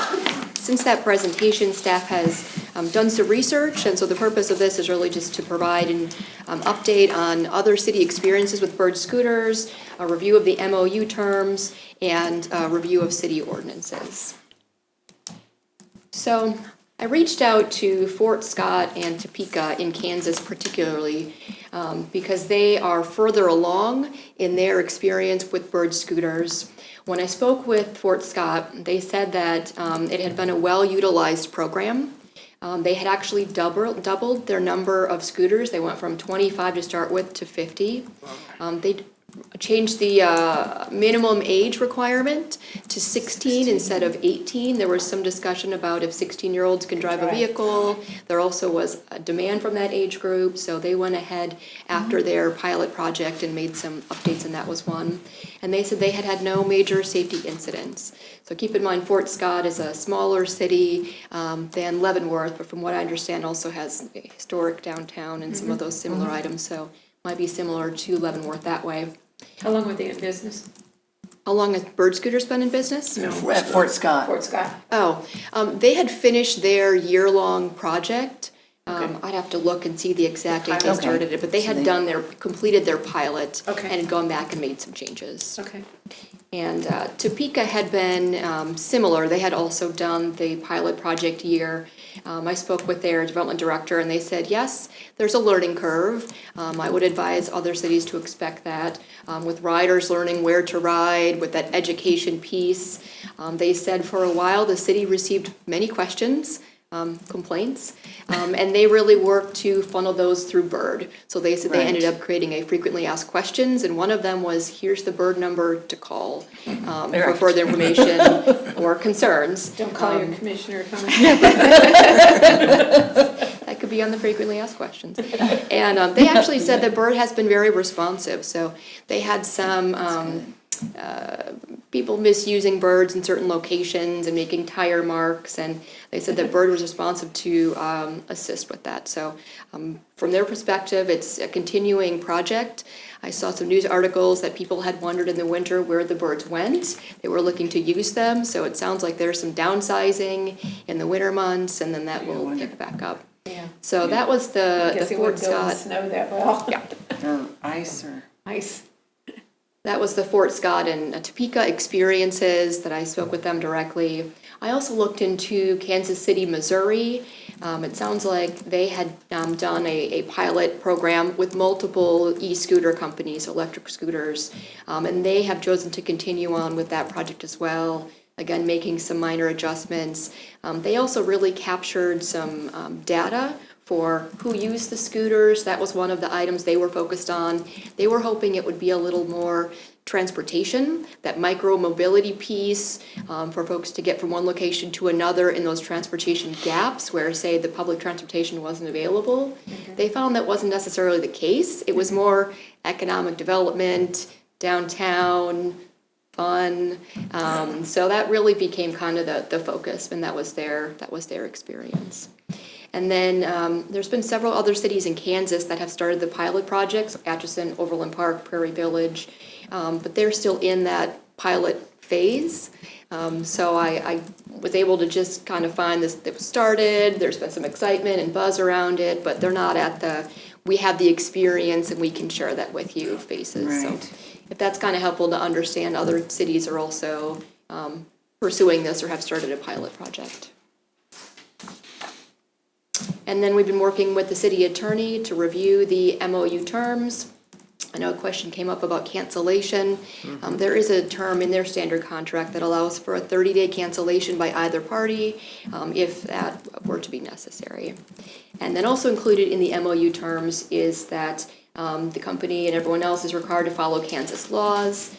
Since that presentation, staff has done some research, and so the purpose of this is really just to provide an update on other city experiences with bird scooters, a review of the MOU terms, and a review of city ordinances. So I reached out to Fort Scott and Topeka in Kansas particularly because they are further along in their experience with bird scooters. When I spoke with Fort Scott, they said that it had been a well-utilized program. They had actually doubled their number of scooters. They went from 25 to start with to 50. They changed the minimum age requirement to 16 instead of 18. There was some discussion about if 16-year-olds can drive a vehicle. There also was a demand from that age group, so they went ahead after their pilot project and made some updates, and that was one. And they said they had had no major safety incidents. So keep in mind, Fort Scott is a smaller city than Leavenworth, but from what I understand, also has a historic downtown and some of those similar items, so might be similar to Leavenworth that way. How long were they in business? How long has Bird Scooters been in business? At Fort Scott. Fort Scott. Oh, they had finished their year-long project. I'd have to look and see the exact date they Okay. started it, but they So had they- completed their pilot Okay. and had gone back and made some changes. Okay. And Topeka had been similar. They had also done the pilot project year. I spoke with their development director, and they said, yes, there's a learning curve. I would advise other cities to expect that. With riders learning where to ride, with that education piece. They said for a while, the city received many questions, complaints, and they really worked to funnel those through Bird. So they said they ended Right. up creating a frequently asked questions, and one of them was, here's the Bird number to call for Right. further information or concerns. Don't call your commissioner, Tony. That could be on the frequently asked questions. And they actually said that Bird has been very responsive, so they had some people misusing birds in certain locations and making tire marks, and they said that Bird was responsive to assist with that. So from their perspective, it's a continuing project. I saw some news articles that people had wondered in the winter where the birds went. They were looking to use them, so it sounds like there's some downsizing in the winter months, and then that will pick back up. Yeah. So that was the Guess it Fort wouldn't go in Scott. snow that well. Yeah. Or ice or. Ice. That was the Fort Scott and Topeka experiences that I spoke with them directly. I also looked into Kansas City, Missouri. It sounds like they had done a pilot program with multiple e-scooter companies, electric scooters, and they have chosen to continue on with that project as well, again, making some minor adjustments. They also really captured some data for who used the scooters. That was one of the items they were focused on. They were hoping it would be a little more transportation, that micro-mobility piece, for folks to get from one location to another in those transportation gaps where, say, the public transportation wasn't available. They found that wasn't necessarily the case. It was more economic development, downtown, fun. So that really became kind of the focus, and that was their experience. And then there's been several other cities in Kansas that have started the pilot projects, Atchison, Overland Park, Prairie Village, but they're still in that pilot phase. So I was able to just kind of find this, it was started, there's been some excitement and buzz around it, but they're not at the, we have the experience and we can share that with you phases. So if that's kind of helpful to understand, other cities are also pursuing this or have started a pilot project. And then we've been working with the city attorney to review the MOU terms. I know a question came up about cancellation. There is a term in their standard contract that allows for a 30-day cancellation by either party if that were to be necessary. And then also included in the MOU terms is that the company and everyone else is required to follow Kansas laws.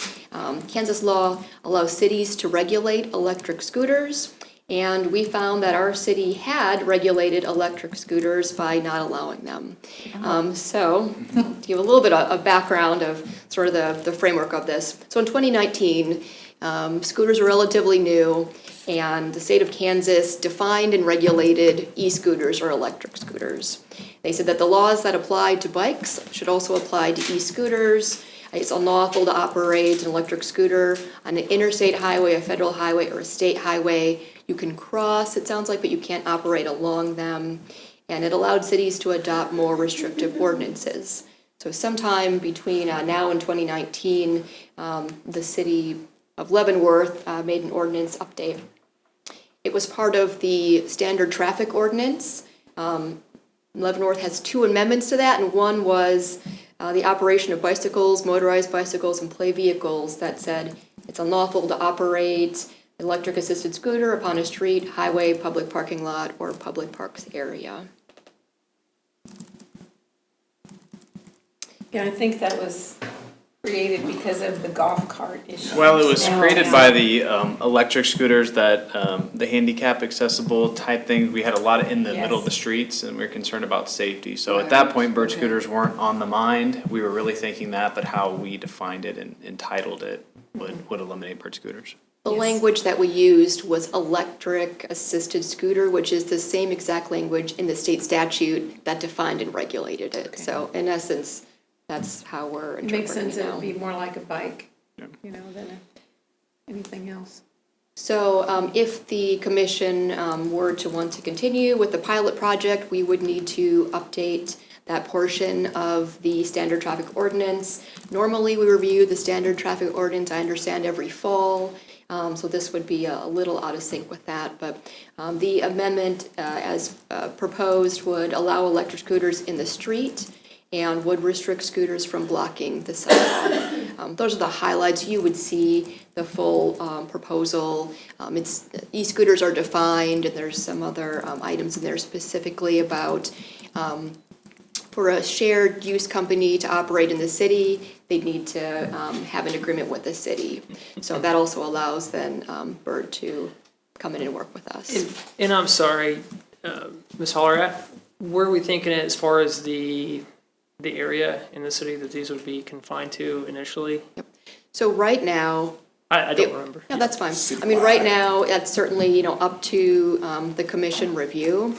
Kansas law allows cities to regulate electric scooters. And we found that our city had regulated electric scooters by not allowing them. So to give a little bit of background of sort of the framework of this. So in 2019, scooters are relatively new, and the state of Kansas defined and regulated e-scooters or electric scooters. They said that the laws that apply to bikes should also apply to e-scooters. It's unlawful to operate an electric scooter on an interstate highway, a federal highway, or a state highway. You can cross, it sounds like, but you can't operate along them. And it allowed cities to adopt more restrictive ordinances. So sometime between now and 2019, the city of Leavenworth made an ordinance update. It was part of the standard traffic ordinance. Leavenworth has 2 amendments to that, and one was the operation of bicycles, motorized bicycles, and play vehicles that said it's unlawful to operate an electric assisted scooter upon a street, highway, public parking lot, or public parks area. Yeah, I think that was created because of the golf cart issue. Well, it was created by the electric scooters that, the handicap accessible type thing. We had a lot in the middle of the streets, and we were concerned about safety. So at that point, bird scooters weren't on the mind. We were really thinking that, but how we defined it and entitled it would eliminate bird scooters. The language that we used was electric assisted scooter, which is the same exact language in the state statute that defined and regulated it. So in essence, that's how we're It makes interpreting sense, it it now. would be more like a bike, you know, than anything else. So if the commission were to want to continue with the pilot project, we would need to update that portion of the standard traffic ordinance. Normally, we review the standard traffic ordinance, I understand, every fall. So this would be a little out of sync with that, but the amendment as proposed would allow electric scooters in the street and would restrict scooters from blocking the sidewalk. Those are the highlights. You would see the full proposal. E-scooters are defined, and there's some other items in there specifically about for a shared use company to operate in the city, they'd need to have an agreement with the city. So that also allows then Bird to come in and work with us. And I'm sorry, Ms. Holler, were we thinking as far as the area in the city that these would be confined to initially? Yep. So right now, I don't remember. yeah, that's fine. I mean, right now, that's certainly, you know, up to the commission review.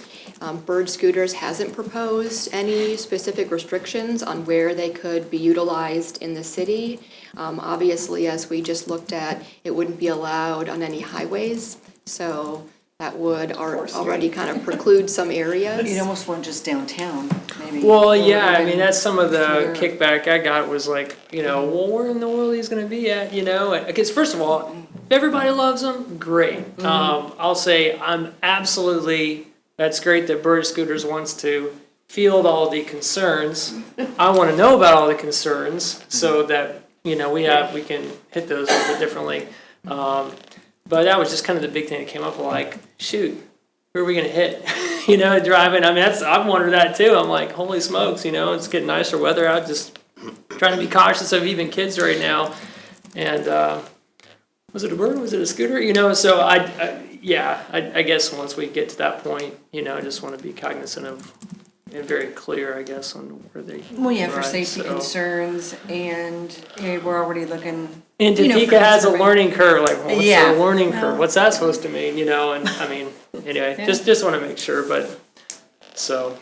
Bird Scooters hasn't proposed any specific restrictions on where they could be utilized in the city. Obviously, as we just looked at, it wouldn't be allowed on any highways. So that would already kind of preclude some areas. You'd almost want just downtown, maybe. Well, or yeah, I even mean, that's some of the further. kickback I got was like, well, where in the world he's gonna be at, Because first of all, if everybody loves him, great. I'll say that's great that Bird Scooters wants to field all the concerns. I wanna know about all the concerns so that, we can hit those a little bit differently. But that was just kind of the big thing that came up, like, shoot, who are we gonna hit? Driving, I mean, I've wondered that too. I'm like, holy smokes, it's getting nicer weather out, just trying to be cautious of even kids right now. And, was it a bird? Was it a scooter? So I guess once we get to that point, I just want to be cognizant of and very clear, I guess, on where they. Well, yeah, for ride, safety so. concerns, and we're already looking. And for Topeka has a conserva- learning curve, like, what's Yeah. a learning curve? What's that supposed to mean, and, I mean, anyway, just want to make sure, but, so.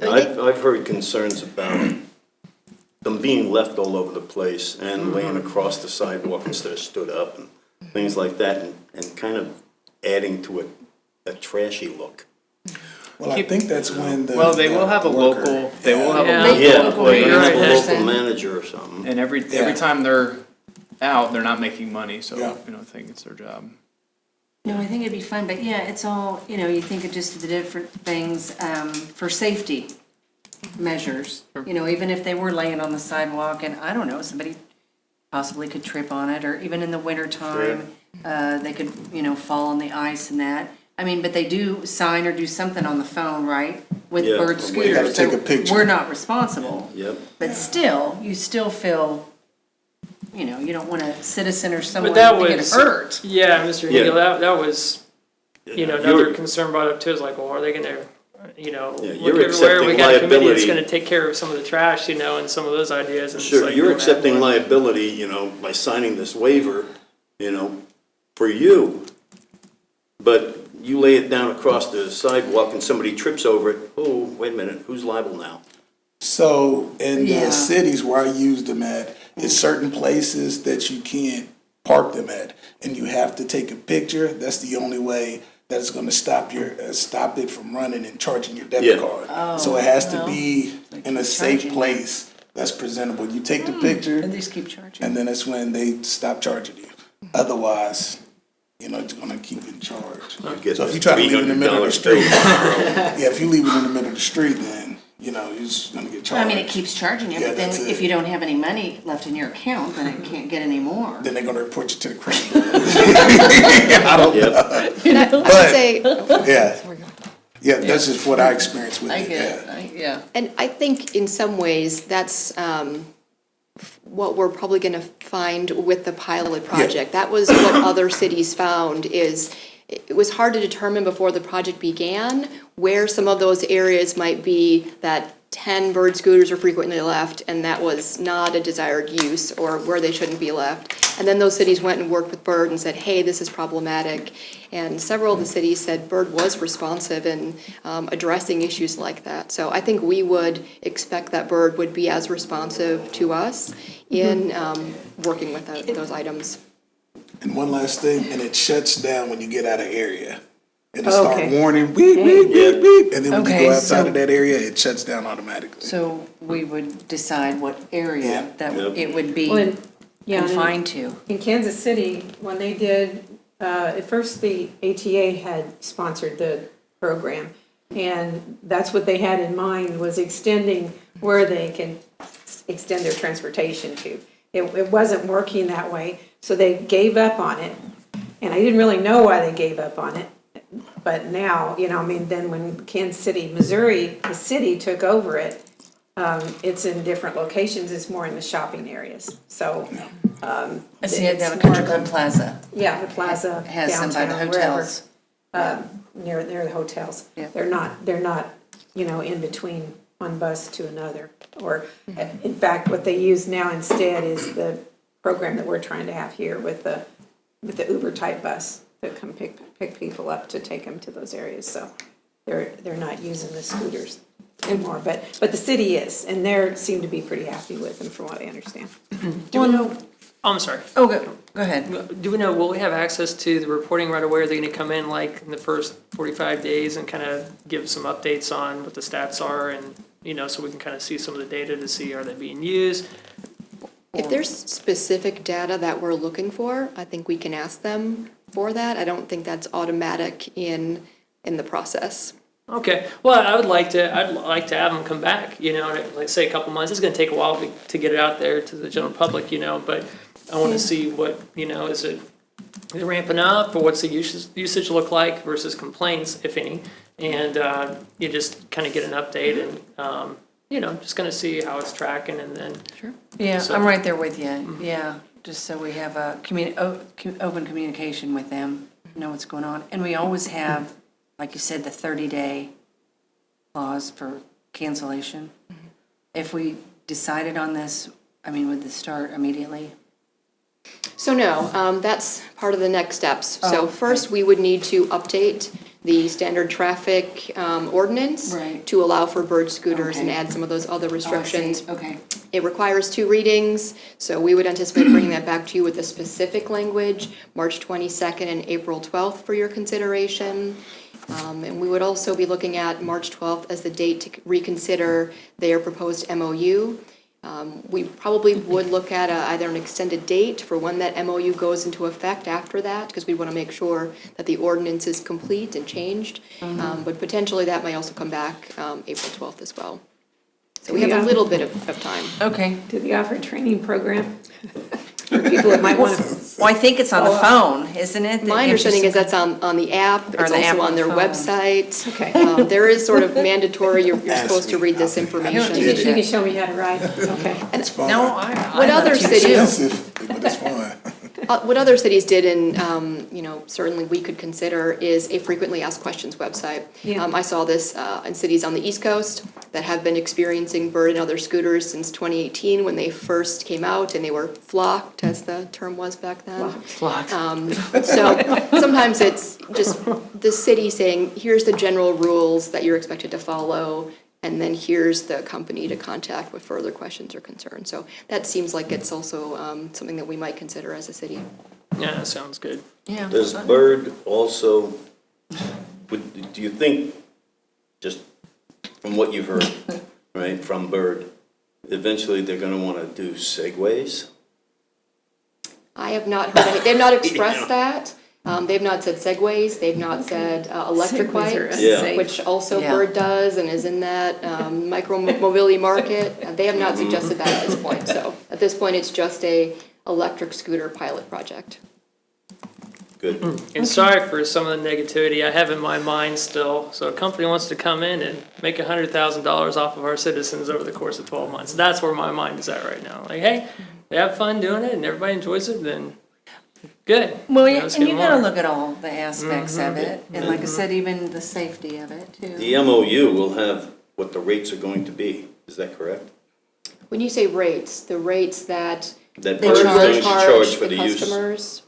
I've heard concerns about them being left all over the place and laying across the sidewalk instead of stood up and things like that, and kind of adding to a trashy look. Well, I think that's when the. Well, they will have a worker- local, they will have Yeah. a local Yeah, local or you employee. have a person. local manager or something. And every Yeah. time they're out, they're not making money, so, Yeah. I think it's their job. No, I think it'd be fun, but yeah, it's all, you think of just the different things, for safety measures. Even if they were laying on the sidewalk and, I don't know, somebody possibly could trip on it, or even in the wintertime, they could, fall on the ice and that. I mean, but they do sign or do something on the phone, right? With Yeah, bird well, scooters. you gotta take so a picture. We're not responsible. Yep. But still, you still feel, you don't want a citizen or someone But that to get was. hurt. Yeah, Mr. Yeah. Hegel, that was, another You're- concern brought up too, is like, well, are they gonna, you're look everywhere, we accepting got a committee that's liability. gonna take care of some of the trash, and some of those ideas, and it's Sure, like, you're don't have accepting one. liability, by signing this waiver, for you. But you lay it down across the sidewalk and somebody trips over it, oh, wait a minute, who's liable now? So in Yeah. the cities where I used them at, it's certain places that you can't park them at, and you have to take a picture. That's the only way that it's gonna stop it from running and charging your debit Yeah. card. So it has to well, be in a safe place that's presentable. You take the picture, And they just keep charging. and then that's when they stop charging you. Otherwise, it's gonna keep you charged. You get So if you try to leave it in the middle of the $300 street, bill. yeah, if you leave it in the middle of the street, then, you're just gonna get charged. I mean, it keeps charging you, Yeah, but then that's it. if you don't have any money left in your account, then it can't get any more. Then they're gonna report you to the crime. I don't know. Yep. And I would But- say, Yeah. Yeah, that's just what I experienced with I it, get yeah. it, yeah. and I think in some ways, that's what we're probably gonna find with the pilot project. That was what other cities found, is it was hard to determine before the project began where some of those areas might be that 10 bird scooters are frequently left, and that was not a desired use, or where they shouldn't be left. And then those cities went and worked with Bird and said, hey, this is problematic. And several of the cities said Bird was responsive in addressing issues like that. So I think we would expect that Bird would be as responsive to us in working with those items. And one last thing, and it shuts down when you get out of area. It'll Oh, start okay. warning, beep, beep, beep, beep, and then when you Okay, go outside so- of that area, it shuts down automatically. So we would decide what area Yeah. that Yep. it would be Well, and- yeah, and- confined to. In Kansas City, when they did, at first the ATA had sponsored the program, and that's what they had in mind, was extending where they can extend their transportation to. It wasn't working that way, so they gave up on it, and I didn't really know why they gave up on it. But now, then when Kansas City, Missouri, the city took over it, it's in different locations, it's more in the shopping areas, so. I see it down at it's Country more of Club a- Plaza. Yeah, the plaza, It has some by the downtown, wherever, hotels. near the hotels. Yeah. They're not, in between one bus to another. Or, in fact, what they use now instead is the program that we're trying to have here with the Uber-type bus that come pick people up to take them to those areas, so they're not using the scooters anymore, but the city is, and they seem to be pretty happy with them, from what I understand. Do we know, I'm sorry. Oh, go ahead. Do we know, will we have access to the reporting right away? Are they gonna come in like in the first 45 days and kind of give some updates on what the stats are and, so we can kind of see some of the data to see are they being used? If there's specific data that we're looking for, I think we can ask them for that. I don't think that's automatic in the process. Okay, well, I'd like to have them come back, like say a couple months. It's gonna take a while to get it out there to the general public, but I want to see what, is it ramping up, or what's the usage look like versus complaints, if any? And you just kind of get an update and, just kind of see how it's tracking and then. Sure. Yeah, So- I'm right there with you, yeah, just so we have a open communication with them, know what's going on. And we always have, like you said, the 30-day clause for cancellation. If we decided on this, would this start immediately? So no, that's part of the next steps. Oh, So okay. first, we would need to update the standard traffic ordinance Right. to allow for bird scooters and Okay. add some of those other Oh, I see. restrictions. Okay, It requires 2 readings, so we would anticipate bringing that back to you with the specific language, March 22nd and April 12th for your consideration. And we would also be looking at March 12th as the date to reconsider their proposed MOU. We probably would look at either an extended date for when that MOU goes into effect after that, because we want to make sure that the ordinance is complete and changed. But potentially that may also come back April 12th as well. So we have a little bit of time. okay. Do they offer a training program for people that might want to? Well, I think it's on the phone, isn't it? My understanding is that's on the app, it's the app also on on the their phone. website. Okay. There is sort of mandatory, you're supposed to read this You information. can show me how to ride, okay. It's fun. No, What I other let you cities- too. Expensive, but it's fun. What other cities did, and, certainly we could consider, is a frequently asked questions website. Yeah. I saw this in cities on the East Coast that have been experiencing bird and other scooters since 2018, when they first came out, and they were flocked, as the term was back then. Flocked. So sometimes it's just the city saying, here's the general rules that you're expected to follow, and then here's the company to contact with further questions or concerns. So that seems like it's also something that we might consider as a city. Yeah, that sounds good. Yeah. Does Bird also, do you think, just from what you've heard, right, from Bird, eventually they're gonna wanna do segways? I have not heard, they've not expressed that. They've not said segways, they've not said electric Segways are bikes, Yeah. which also Yeah. Bird does and is in that micro-mobility market. They have not suggested that at this point. So at this point, it's just a electric scooter pilot project. Good. And sorry for some of the negativity I have in my mind still. So a company wants to come in and make $100,000 off of our citizens over the course of 12 months. That's where my mind is at right now. Like, hey, they have fun doing it and everybody enjoys it, then good. Well, You know, yeah, let's and get you gotta more. look at all the aspects of it, and like I said, even the safety of it too. The MOU will have what the rates are going to be, is that correct? When you say rates, the rates that That They Bird is going to charge charge for the the use? customers.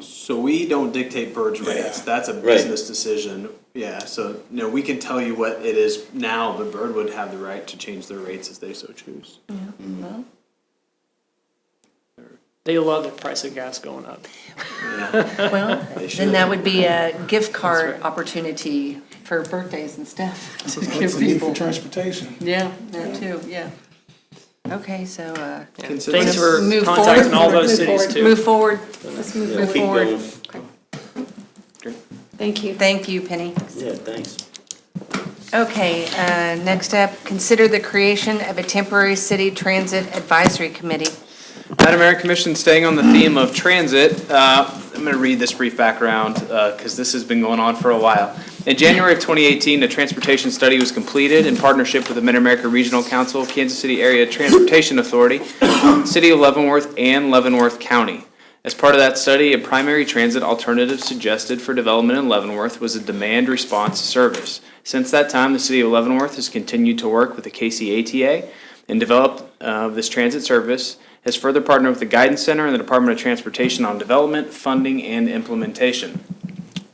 So we don't dictate Bird's rates, that's a business decision, yeah, so, we can tell you what it is now, but Bird would have the right to change their rates as they so choose. They love the price of gas going up. Yeah. Well, They then should. that would be a gift card right. opportunity for birthdays and stuff to What's give the need for people. transportation? Yeah, that too, yeah. Okay, so, Yeah. Consider- Thanks for Move contacting forward. all those Move cities forward. too. move forward. Let's move Yeah, Move keep forward. going. Thank you. Thank you, Penny. Yeah, thanks. Okay, next up, consider the creation of a temporary city transit advisory committee. Madam Mayor and Commission, staying on the theme of transit, I'm going to read this brief background because this has been going on for a while. In January of 2018, a transportation study was completed in partnership with the Mid-America Regional Council, Kansas City Area Transportation Authority, City of Leavenworth, and Leavenworth County. As part of that study, a primary transit alternative suggested for development in Leavenworth was a demand response service. Since that time, the City of Leavenworth has continued to work with the KCATA and develop this transit service, has further partnered with the Guidance Center and the Department of Transportation on development, funding, and implementation.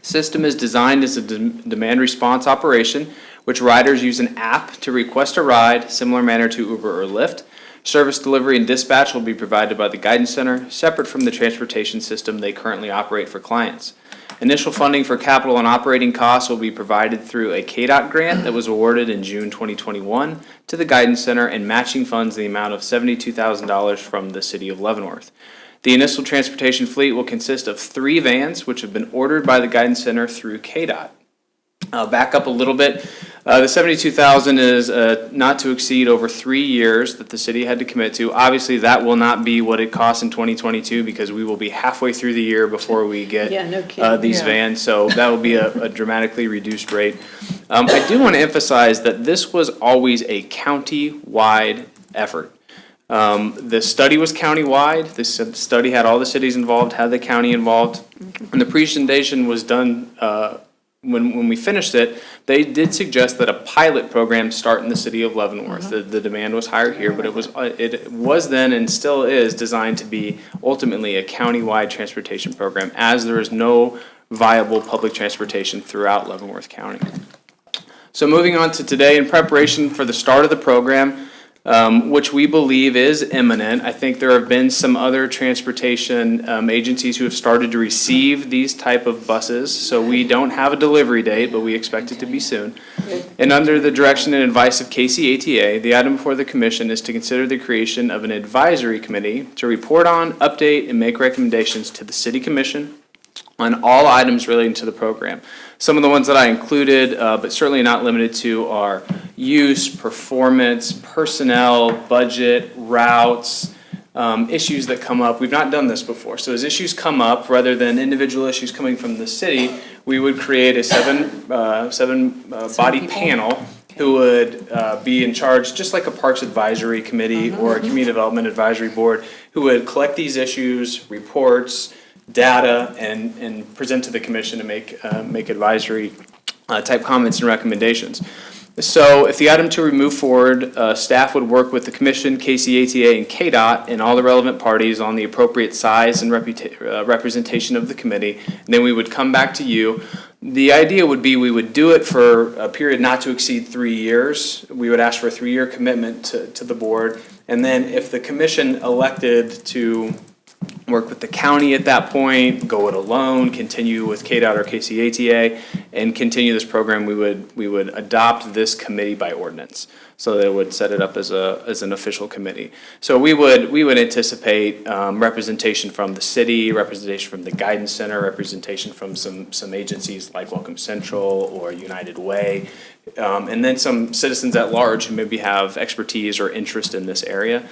The system is designed as a demand response operation, which riders use an app to request a ride, similar manner to Uber or Lyft. Service delivery and dispatch will be provided by the Guidance Center, separate from the transportation system they currently operate for clients. Initial funding for capital and operating costs will be provided through a KDOT grant that was awarded in June 2021 to the Guidance Center and matching funds the amount of $72,000 from the city of Leavenworth. The initial transportation fleet will consist of 3 vans, which have been ordered by the Guidance Center through KDOT. Back up a little bit. The $72,000 is not to exceed over 3 years that the city had to commit to. Obviously, that will not be what it costs in 2022 because we will be halfway through the year before we get Yeah, no kidding. these vans. So that will be a dramatically reduced rate. I do want to emphasize that this was always a county-wide effort. The study was county-wide. The study had all the cities involved, had the county involved. When the presentation was done, when we finished it, they did suggest that a pilot program start in the city of Leavenworth. The demand was higher here, but it was then and still is designed to be ultimately a county-wide transportation program, as there is no viable public transportation throughout Leavenworth County. So moving on to today, in preparation for the start of the program, which we believe is imminent. I think there have been some other transportation agencies who have started to receive these type of buses. So we don't have a delivery date, but we expect it to be soon. And under the direction and advice of KCATA, the item before the commission is to consider the creation of an advisory committee to report on, update, and make recommendations to the city commission on all items relating to the program. Some of the ones that I included, but certainly not limited to, are use, performance, personnel, budget, routes, issues that come up. We've not done this before. So as issues come up, rather than individual issues coming from the city, we would create a seven body panel who would be in charge, just like a Parks Advisory Committee or a Community Development Advisory Board, who would collect these issues, reports, data, and present to the commission to make advisory type comments and recommendations. So if the item to move forward, staff would work with the commission, KCATA, and KDOT and all the relevant parties on the appropriate size and representation of the committee. And then we would come back to you. The idea would be we would do it for a period not to exceed 3 years. We would ask for a 3-year commitment to the board. And then if the commission elected to work with the county at that point, go it alone, continue with KDOT or KCATA, and continue this program, we would adopt this committee by ordinance. So that it would set it up as an official committee. So we would anticipate representation from the city, representation from the Guidance Center, representation from some agencies like Welcome Central or United Way, and then some citizens at large who maybe have expertise or interest in this area.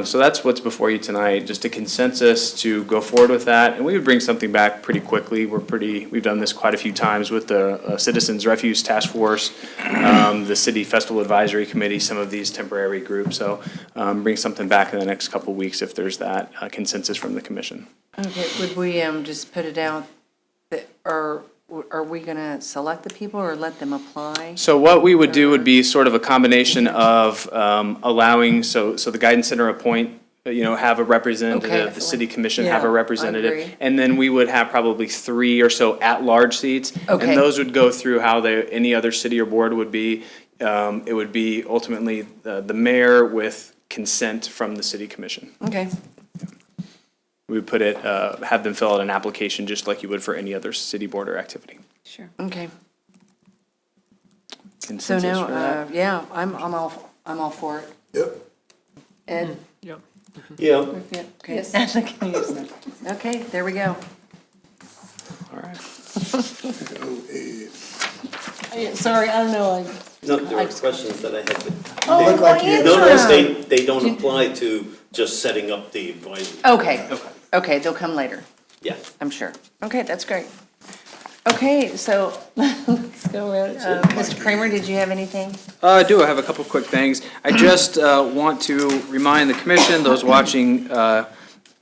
So that's what's before you tonight, just a consensus to go forward with that. And we would bring something back pretty quickly. We've done this quite a few times with the Citizens Refuse Task Force, the City Festival Advisory Committee, some of these temporary groups. So bring something back in the next couple of weeks if there's that consensus from the commission. Okay, would we just put it out that, or are we gonna select the people or let them apply? So what we would do would be sort of a combination of allowing, so the Guidance Center appoint, have a representative, Okay. the city commission have Yeah, a I representative. agree. And then we would have probably 3 or so at-large seats. Okay. And those would go through how any other city or board would be. It would be ultimately the mayor with consent from the city commission. Okay, We would put it, have them fill out an application just like you would for any other city board or activity. Sure. okay. So Consensus now, for that? yeah, I'm all for it. Yep. Ed? Yep. Yeah, Yeah, okay. Yes. Okay, there we go. All right. Sorry, I don't know, no, there were questions that I had, but Oh, Look like you- no, they don't apply to just setting up the advisory. Okay, they'll come later, Yeah. I'm sure. Okay, that's great. Okay, so let's go around. Mr. Kramer, did you have anything? I do. I have a couple quick things. I just want to remind the commission, those watching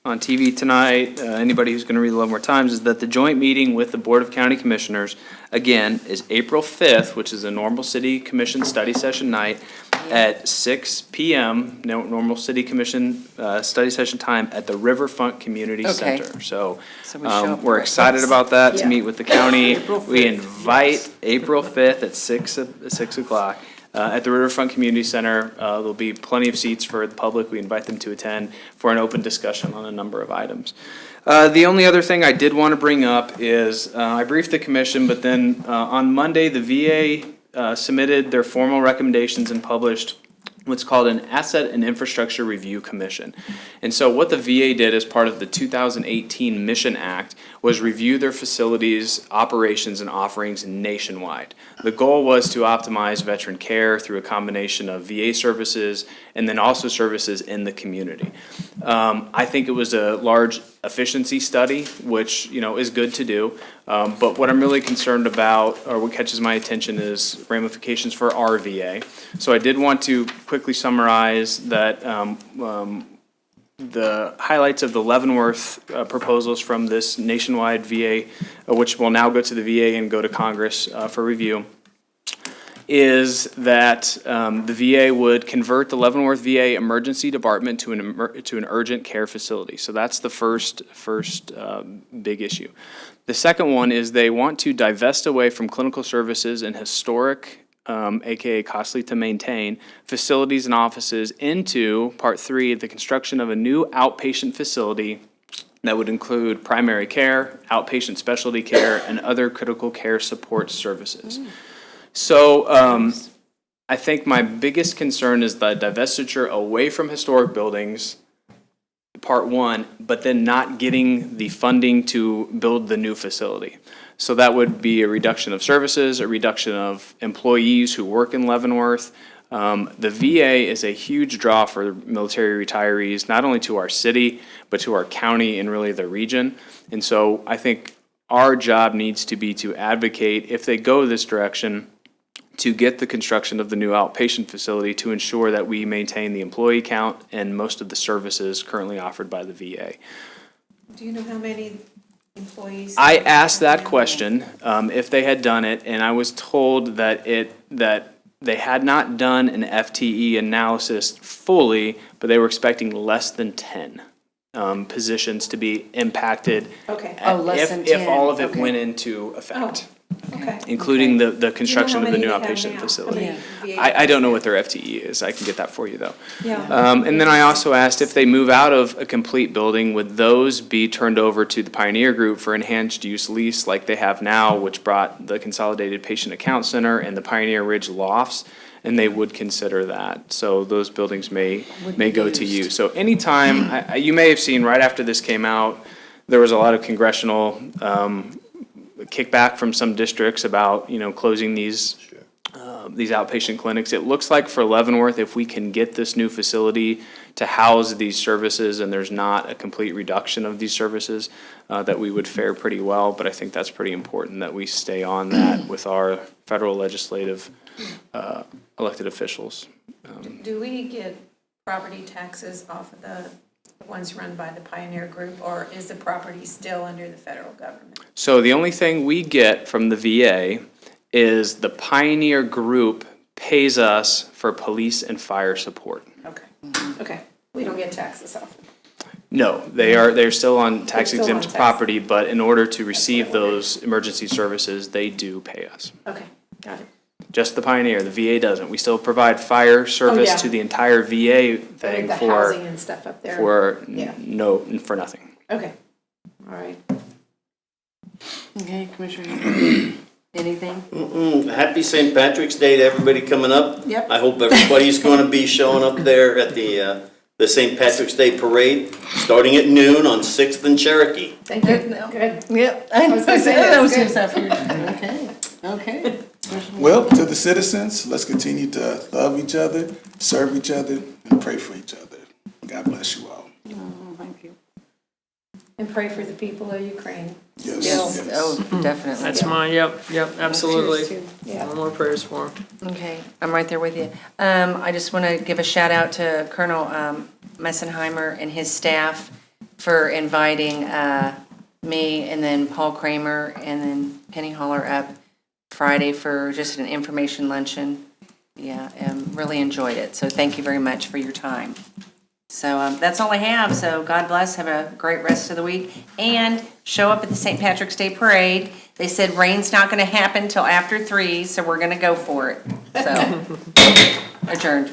on TV tonight, anybody who's going to read the Leavenworth Times, is that the joint meeting with the Board of County Commissioners, again, is April 5th, which is a normal city commission study session night at 6 p.m., normal city commission study session time at the Riverfront Community Okay. Center. So So we show up we're for it. excited about that, to Yeah. meet with the county. April We 5th, invite April 5th at 6 o'clock. at the Riverfront Community Center. There'll be plenty of seats for the public. We invite them to attend for an open discussion on a number of items. The only other thing I did want to bring up is, I briefed the commission, but then on Monday, the VA submitted their formal recommendations and published what's called an Asset and Infrastructure Review Commission. And so what the VA did as part of the 2018 Mission Act was review their facilities, operations, and offerings nationwide. The goal was to optimize veteran care through a combination of VA services and then also services in the community. I think it was a large efficiency study, which, is good to do. But what I'm really concerned about, or what catches my attention, is ramifications for our VA. So I did want to quickly summarize that the highlights of the Leavenworth proposals from this nationwide VA, which will now go to the VA and go to Congress for review, is that the VA would convert the Leavenworth VA Emergency Department to an urgent care facility. So that's the first big issue. The second one is they want to divest away from clinical services and historic, AKA costly to maintain, facilities and offices into, part 3, the construction of a new outpatient facility that would include primary care, outpatient specialty care, and other critical care support services. So I think my biggest concern is the divestiture away from historic buildings, part 1, but then not getting the funding to build the new facility. So that would be a reduction of services, a reduction of employees who work in Leavenworth. The VA is a huge draw for military retirees, not only to our city, but to our county and really the region. And so I think our job needs to be to advocate, if they go this direction, to get the construction of the new outpatient facility to ensure that we maintain the employee count and most of the services currently offered by the VA. Do you know how many employees? I asked that question, if they had done it, and I was told that they had not done an FTE analysis fully, but they were expecting less than 10 positions to be impacted. Okay. Less than if 10. all of it Okay. went into effect. Okay. Including the construction of the new many they have outpatient now? facility. How many VA I don't know what their FTE is. I can get that for you, though. Yeah. And then I also asked if they move out of a complete building, would those be turned over to the Pioneer Group for enhanced use lease like they have now, which brought the Consolidated Patient Account Center and the Pioneer Ridge Lofts, and they would consider that. So those buildings may go to you. So anytime, you may have seen right after this came out, there was a lot of congressional kickback from some districts about, closing these outpatient clinics. It looks like for Leavenworth, if we can get this new facility to house these services and there's not a complete reduction of these services, that we would fare pretty well. But I think that's pretty important that we stay on that with our federal legislative elected officials. Do we get property taxes off of the ones run by the Pioneer Group, or is the property still under the federal government? So the only thing we get from the VA is the Pioneer Group pays us for police and fire support. Okay. Okay. We don't get taxes off. No, they're still on tax still on exempt tax. property, but in order to receive those emergency services, they do pay us. Okay, got it. Just the Pioneer, the VA doesn't. We still provide fire service yeah. to the entire VA thing The for housing and stuff up there. for nothing. Okay, all right. Okay, Commissioner, anything? Happy St. Patrick's Day to everybody coming up. Yep. I hope everybody's going to be showing up there at the St. Patrick's Day Parade, starting at noon on 6th and Cherokee. Thank you. Good. Yep. I was gonna say, that's good. Okay. Well, to the citizens, let's continue to love each other, serve each other, and pray for each other. God bless you all. Oh, thank you. And pray for the people of Ukraine. Yes. Yes, oh, definitely. That's mine, yep, absolutely. Cheers to- Yeah. No more prayers for him. Okay, I'm right there with you. I just want to give a shout out to Colonel Messenheimer and his staff for inviting me and then Paul Kramer and then Penny Holler up Friday for just an information luncheon. Yeah, really enjoyed it. So thank you very much for your time. So that's all I have. So God bless. Have a great rest of the week. And show up at the St. Patrick's Day Parade. They said rain's not gonna happen till after 3, so we're gonna go for it. So, adjourned.